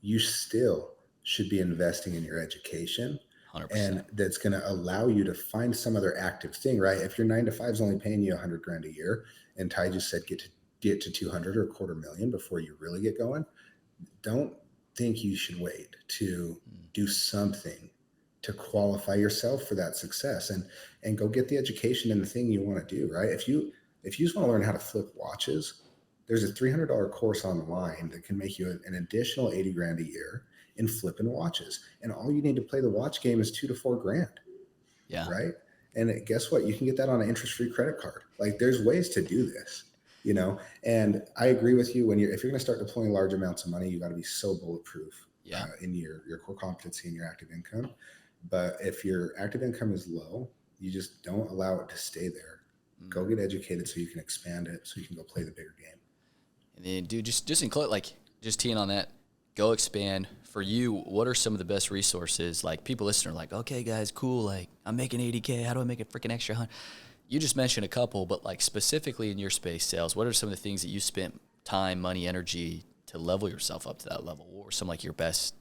you still should be investing in your education. 100%. And that's going to allow you to find some other active thing, right? If your 9-to-5 is only paying you $100,000 a year, and Ty just said get to 200 or $250,000 before you really get going, don't think you should wait to do something to qualify yourself for that success, and go get the education in the thing you want to do, right? If you just want to learn how to flip watches, there's a $300 course online that can make you an additional $80,000 a year in flipping watches. And all you need to play the watch game is $2,000 to $4,000. Yeah. Right. And guess what? You can get that on an interest-free credit card. Like, there's ways to do this, and I agree with you. If you're going to start deploying large amounts of money, you got to be so bulletproof in your core competency and your active income. But if your active income is low, you just don't allow it to stay there. Go get educated so you can expand it, so you can go play the bigger game. And then, dude, just include, like, just teeing on that, go expand. For you, what are some of the best resources? Like, people listening are like, okay, guys, cool. Like, I'm making $80K. How do I make a freaking extra 100? You just mentioned a couple, but, like, specifically in your space sales, what are some of the things that you spent time, money, energy to level yourself up to that level? What were some, like, your best?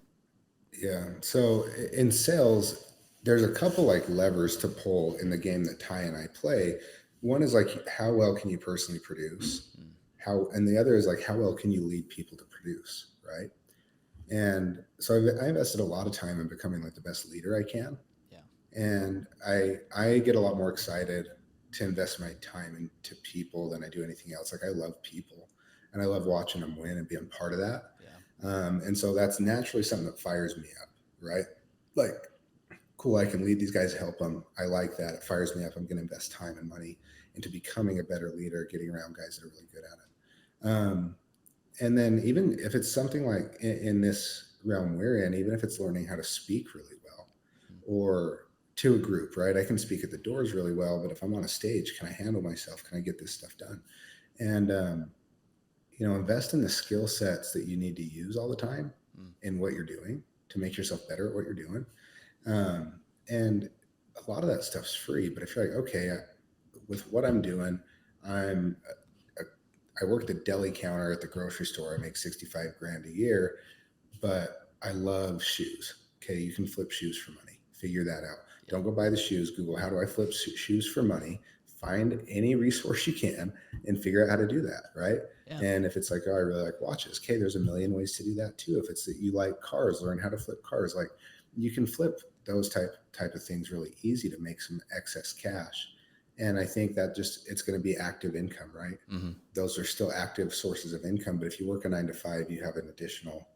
Yeah. So in sales, there's a couple like levers to pull in the game that Ty and I play. One is like, how well can you personally produce? And the other is like, how well can you lead people to produce, right? And so I invested a lot of time in becoming like the best leader I can. Yeah. And I get a lot more excited to invest my time into people than I do anything else. Like, I love people and I love watching them win and being part of that. Yeah. And so that's naturally something that fires me up, right? Like, cool, I can lead these guys, help them. I like that. It fires me up. I'm going to invest time and money into becoming a better leader, getting around guys that are really good at it. And then even if it's something like in this realm we're in, even if it's learning how to speak really well or to a group, right? I can speak at the doors really well, but if I'm on a stage, can I handle myself? Can I get this stuff done? And, invest in the skill sets that you need to use all the time in what you're doing to make yourself better at what you're doing. And a lot of that stuff's free, but if you're like, okay, with what I'm doing, I work at the deli counter at the grocery store. I make 65 grand a year, but I love shoes. Okay. You can flip shoes for money. Figure that out. Don't go buy the shoes. Google, how do I flip shoes for money? Find any resource you can and figure out how to do that. Right. Yeah. And if it's like, oh, I really like watches. Okay. There's a million ways to do that too. If it's that you like cars, learn how to flip cars. Like, you can flip those type of things really easy to make some excess cash. And I think that it's going to be active income, right? Mm-hmm. Those are still active sources of income. But if you work a 9 to 5, you have an additional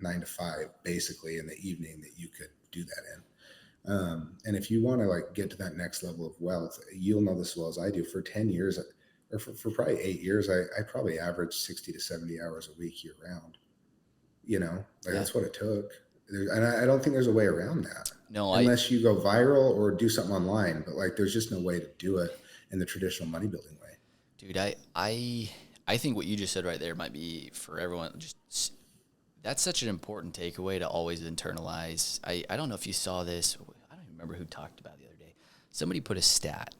9 to 5 basically in the evening that you could do that in. And if you want to like get to that next level of wealth, you'll know this as well as I do. For 10 years or for probably 8 years, I probably averaged 60 to 70 hours a week year round. That's what it took. And I don't think there's a way around that. No, unless you go viral or do something online, but like, there's just no way to do it in the traditional money building way. Dude, I think what you just said right there might be for everyone. That's such an important takeaway to always internalize. I don't know if you saw this. I don't even remember who talked about it the other day. Somebody put a stat,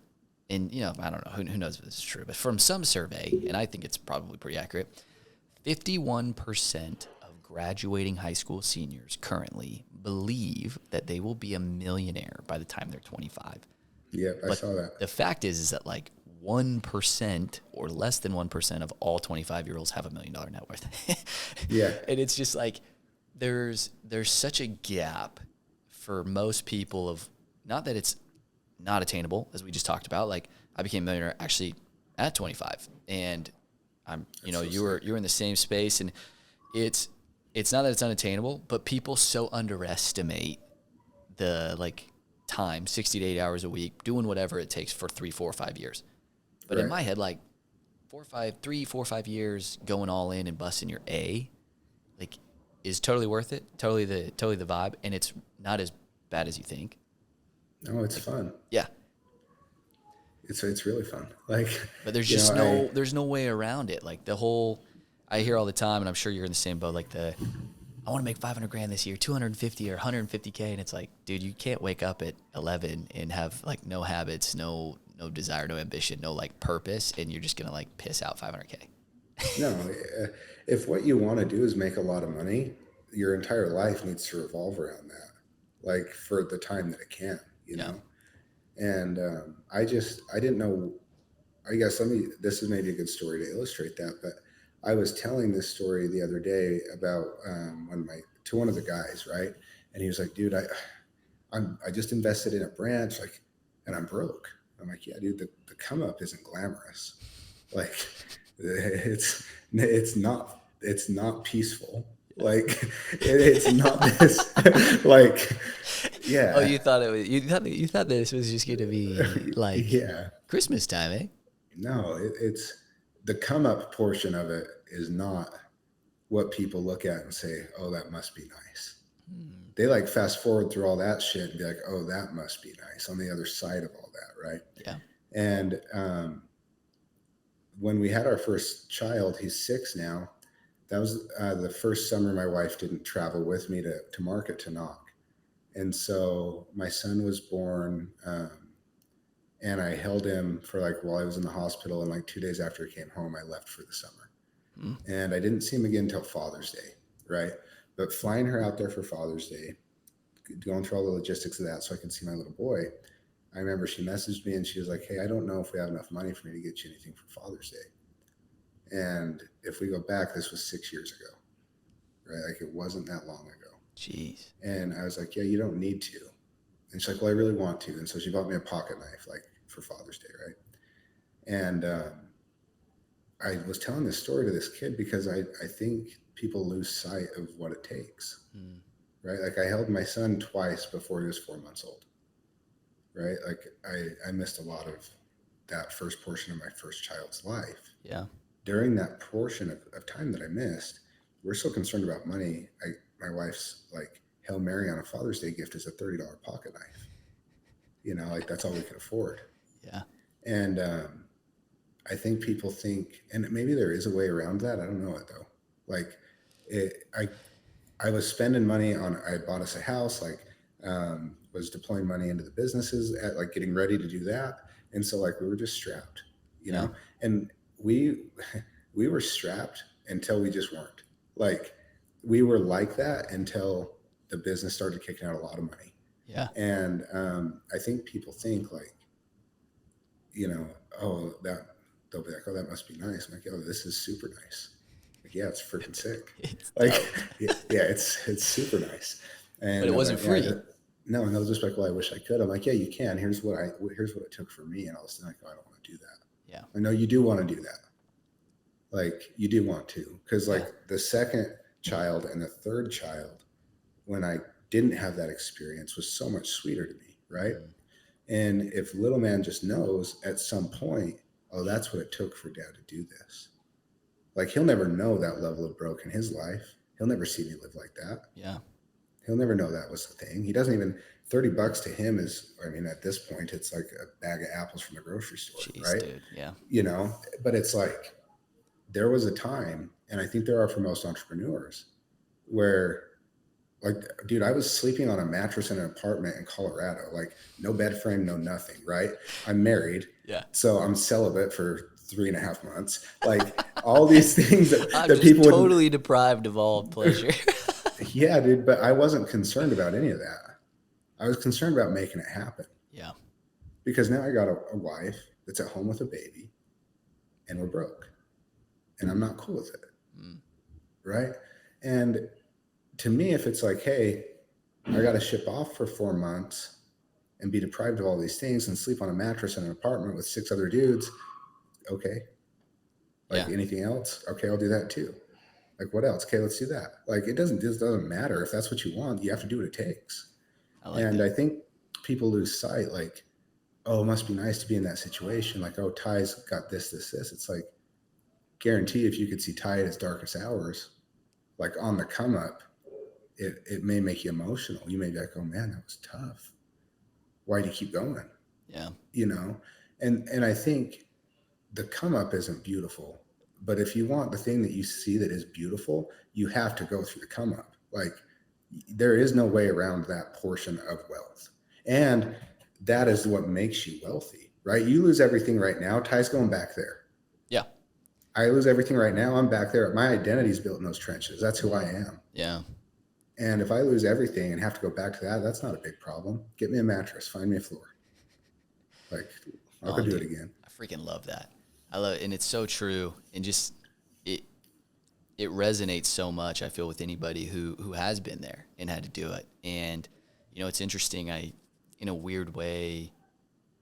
and I don't know who knows if this is true, but from some survey, and I think it's probably pretty accurate, 51% graduating high school seniors currently believe that they will be a millionaire by the time they're 25. Yeah, I saw that. The fact is that like 1% or less than 1% of all 25-year-olds have $1 million net worth. Yeah. And it's just like there's such a gap for most people of, not that it's not attainable, as we just talked about. Like, I became a millionaire actually at 25, and I'm you were in the same space, and it's not that it's unattainable, but people so underestimate the like time, 60 to 8 hours a week, doing whatever it takes for 3, 4, 5 years. But in my head, like 3, 4, 5 years going all in and busting your A, like, is totally worth it. Totally the vibe, and it's not as bad as you think. No, it's fun. Yeah. It's really fun. Like, but there's just there's no way around it. Like, the whole, I hear all the time, and I'm sure you're in the same boat, like I want to make 500 grand this year, 250 or 150K. And it's like, dude, you can't wake up at 11 and have like no habits, no desire, no ambition, no like purpose. And you're just going to like piss out 500K. No, if what you want to do is make a lot of money, your entire life needs to revolve around that. Like, for the time that it can, know? And I didn't know, I guess this is maybe a good story to illustrate that, but I was telling this story the other day about to one of the guys, right? And he was like, dude, I just invested in a branch, like, and I'm broke. I'm like, yeah, dude, the come up isn't glamorous. Like, it's not peaceful. Like, it's not this, like, yeah. Oh, you thought this was just going to be like Christmas time, eh? No, it's the come up portion of it is not what people look at and say, oh, that must be nice. They like fast forward through all that shit and be like, oh, that must be nice on the other side of all that, right? Yeah. And when we had our first child, he's 6 now. That was the first summer my wife didn't travel with me to market to knock. And so my son was born, and I held him for like while I was in the hospital. And like 2 days after he came home, I left for the summer. And I didn't see him again until Father's Day, right? But flying her out there for Father's Day, going through all the logistics of that so I could see my little boy, I remember she messaged me and she was like, hey, I don't know if we have enough money for me to get you anything for Father's Day. And if we go back, this was 6 years ago, right? Like it wasn't that long ago. Jeez. And I was like, yeah, you don't need to. And she's like, well, I really want to. And so she bought me a pocket knife, like for Father's Day, right? And I was telling this story to this kid because I think people lose sight of what it takes, right? Like I held my son twice before he was 4 months old, right? Like I missed a lot of that first portion of my first child's life. Yeah. During that portion of time that I missed, we're so concerned about money. My wife's like, Hail Mary on a Father's Day gift is a $30 pocket knife. You know, like that's all we could afford. Yeah. And I think people think, and maybe there is a way around that. I don't know it though. Like I was spending money on, I bought us a house, like was deploying money into the businesses at like getting ready to do that. And so like we were just strapped, you know, and we were strapped until we just weren't. Like we were like that until the business started kicking out a lot of money. Yeah. And I think people think like, you know, oh, they'll be like, oh, that must be nice. I'm like, oh, this is super nice. Like, yeah, it's freaking sick. Like, yeah, it's super nice. And but it wasn't free. No, and they'll just be like, well, I wish I could. I'm like, yeah, you can. Here's what it took for me. And all of a sudden, like, oh, I don't want to do that. Yeah. I know you do want to do that. Like, you do want to, because like the second child and the third child, when I didn't have that experience, was so much sweeter to me, right? And if little man just knows at some point, oh, that's what it took for dad to do this. Like he'll never know that level of broke in his life. He'll never see me live like that. Yeah. He'll never know that was the thing. He doesn't even, $30 to him is, I mean, at this point, it's like a bag of apples from the grocery store, Jeez, right? Dude, yeah. You know, but it's like, there was a time, and I think there are for most entrepreneurs, where like, dude, I was sleeping on a mattress in an apartment in Colorado, like no bed frame, no nothing, right? I'm married. Yeah. So I'm celibate for 3.5 months. Like all these things that people totally deprived of all pleasure. Yeah, dude, but I wasn't concerned about any of that. I was concerned about making it happen. Yeah. Because now I got a wife that's at home with a baby and we're broke. And I'm not cool with it. Right? And to me, if it's like, hey, I got to ship off for 4 months and be deprived of all these things and sleep on a mattress in an apartment with 6 other dudes, okay. Like anything else? Okay, I'll do that too. Like what else? Okay, let's do that. Like it doesn't matter if that's what you want. You have to do what it takes. I think people lose sight. Like, oh, it must be nice to be in that situation. Like, oh, Ty's got this. It's like, guarantee if you could see Ty at his darkest hours, like on the come up, it may make you emotional. You may be like, oh man, that was tough. Why do you keep going? Yeah. You know, and I think the come up isn't beautiful, but if you want the thing that you see that is beautiful, you have to go through the come up. Like there is no way around that portion of wealth. And that is what makes you wealthy, right? You lose everything right now. Ty's going back there. Yeah. I lose everything right now. I'm back there. My identity is built in those trenches. That's who I am. Yeah. And if I lose everything and have to go back to that, that's not a big problem. Get me a mattress. Find me a floor. Like, I'll go do it again. I freaking love that. I love it. And it's so true. And just, it resonates so much, I feel, with anybody who has been there and had to do it. And, you know, it's interesting. In a weird way,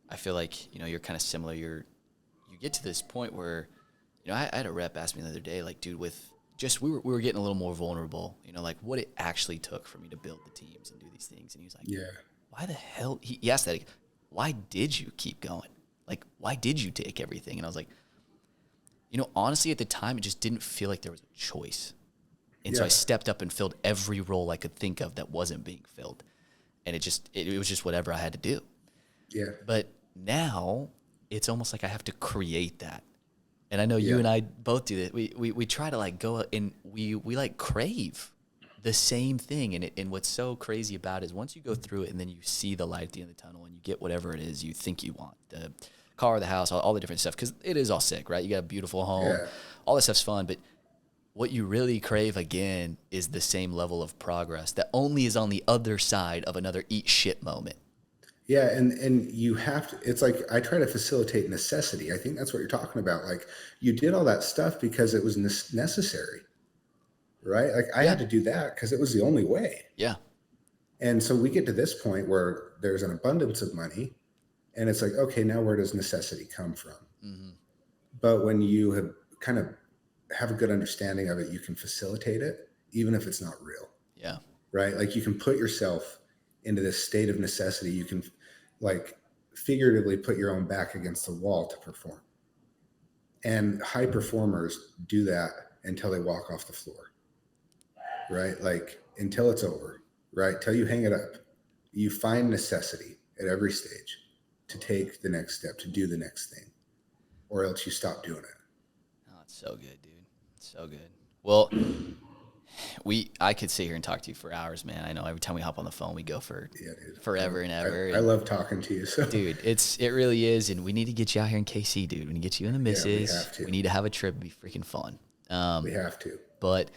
I feel like, you know, you're kind of similar. You get to this point where, you know, I had a rep ask me the other day, like, dude, with just, we were getting a little more vulnerable, you know, like what it actually took for me to build the teams and do these things. And he was like, yeah, why the hell? He asked that, why did you keep going? Like, why did you take everything? And I was like, you know, honestly, at the time, it just didn't feel like there was a choice. And so I stepped up and filled every role I could think of that wasn't being filled. And it was just whatever I had to do. Yeah. But now it's almost like I have to create that. And I know you and I both do that. We try to like go and we like crave the same thing. And what's so crazy about it is once you go through it and then you see the light at the end of the tunnel and you get whatever it is you think you want, the car, the house, all the different stuff, because it is all sick, right? You got a beautiful home. Yeah. All this stuff's fun, but what you really crave again is the same level of progress that only is on the other side of another eat shit moment. Yeah, and you have to, it's like I try to facilitate necessity. I think that's what you're talking about. Like you did all that stuff because it was necessary, right? Like I had to do that because it was the only way. Yeah. And so we get to this point where there's an abundance of money and it's like, okay, now where does necessity come from? Mm-hmm. But when you have kind of have a good understanding of it, you can facilitate it, even if it's not real. Yeah. Right? Like you can put yourself into this state of necessity. You can like figuratively put your own back against the wall to perform. And high performers do that until they walk off the floor, right? Like until it's over, right? Till you hang it up. You find necessity at every stage to take the next step, to do the next thing, or else you stop doing it. Oh, it's so good, dude. It's so good. Well, I could sit here and talk to you for hours, man. I know every time we hop on the phone, we go for forever and ever. I love talking to you. So. Dude, it really is. And we need to get you out here in KC, dude. We need to get you and the missus. We need to have a trip. It'd be freaking fun. We have to. But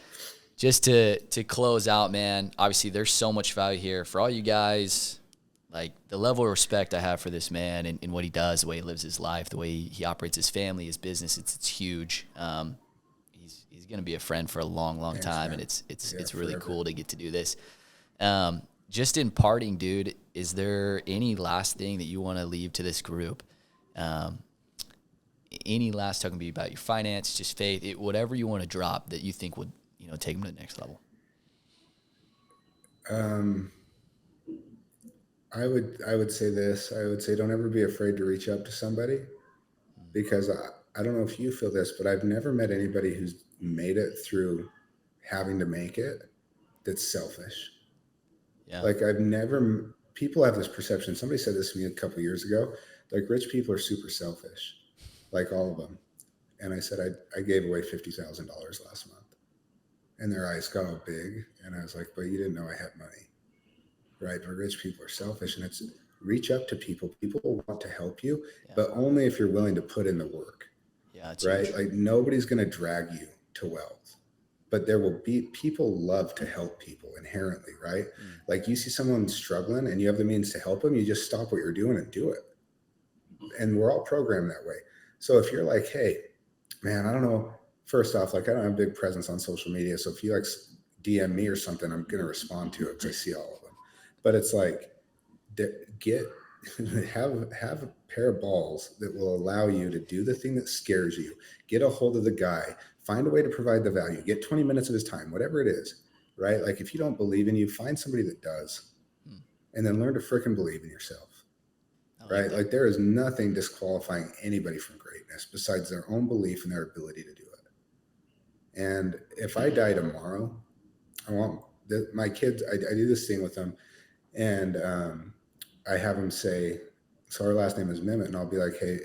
just to close out, man, obviously there's so much value here for all you guys. Like the level of respect I have for this man and what he does, the way he lives his life, the way he operates his family, his business, it's huge. He's going to be a friend for a long, long time, man. And it's really cool to get to do this. Just in parting, dude, is there any last thing that you want to leave to this group? Any last talking about your finance, just faith, whatever you want to drop that you think would, take them to the next level? I would say this. I would say don't ever be afraid to reach out to somebody, because I don't know if you feel this, but I've never met anybody who's made it through having to make it that's selfish. Yeah. Like people have this perception. Somebody said this to me a couple of years ago, like rich people are super selfish, like all of them. And I said, I gave away $50,000 last month, and their eyes got all big. And I was like, but you didn't know I had money. Right. But rich people are selfish, and it's reach out to people. People want to help you, but only if you're willing to put in the work. Yeah. Right. Huge. Like nobody's going to drag you to wealth, but there will be people love to help people inherently. Right. Like you see someone struggling and you have the means to help them. You just stop what you're doing and do it. And we're all programmed that way. So if you're like, hey, man, I don't know. First off, like I don't have a big presence on social media. So if you like DM me or something, I'm going to respond to it because I see all of them. But it's like, have a pair of balls that will allow you to do the thing that scares you. Get a hold of the guy, find a way to provide the value, get 20 minutes of his time, whatever it is, right? Like if you don't believe in you, find somebody that does, and then learn to frickin' believe in yourself, right? Like there is nothing disqualifying anybody from greatness besides their own belief and their ability to do it. And if I die tomorrow, I want my kids, I do this thing with them. And I have them say, so our last name is Memmott, and I'll be like, hey,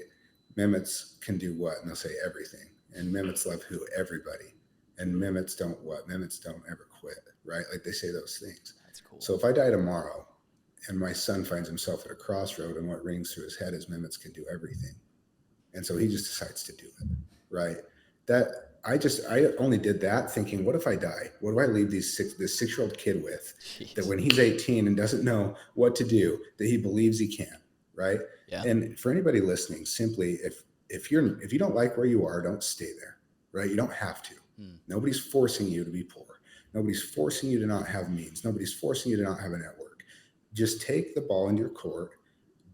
Memmott's can do what? And they'll say everything. And Memmott's love who? Everybody. And Memmott's don't what? Memmott's don't ever quit, right? Like they say those things. That's cool. So if I die tomorrow and my son finds himself at a crossroad and what rings through his head is Memmott's can do everything. And so he just decides to do it, right? I only did that thinking, what if I die? What do I leave this 6-year-old kid with? Jeez. That when he's 18 and doesn't know what to do, that he believes he can, right? Yeah. And for anybody listening, simply, if you don't like where you are, don't stay there, right? You don't have to. Nobody's forcing you to be poor. Nobody's forcing you to not have means. Nobody's forcing you to not have a network. Just take the ball into your court,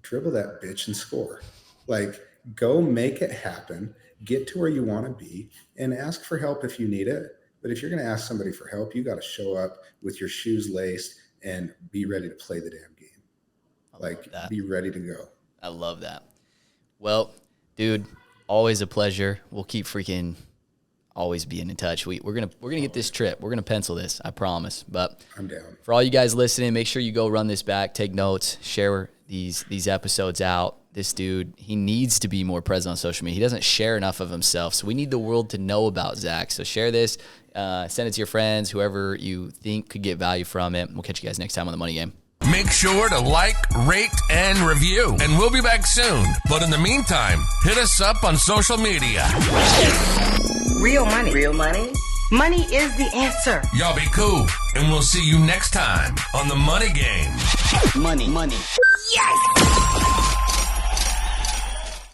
dribble that bitch and score. Like, go make it happen. Get to where you want to be and ask for help if you need it. But if you're going to ask somebody for help, you got to show up with your shoes laced and be ready to play the damn game. Like, be ready to go. I love that. Well, dude, always a pleasure. We'll keep freaking always being in touch. We're gonna get this trip. We're gonna pencil this. I promise. But I'm down. For all you guys listening, make sure you go run this back, take notes, share these episodes out. This dude, he needs to be more present on social media. He doesn't share enough of himself. So we need the world to know about Zack. So share this, send it to your friends, whoever you think could get value from it. We'll catch you guys next time on The Money Game. Make sure to like, rate, and review. And we'll be back soon. But in the meantime, hit us up on social media. Real money. Real money? Money is the answer. Y'all be cool. And we'll see you next time on The Money Game. Money. Yes!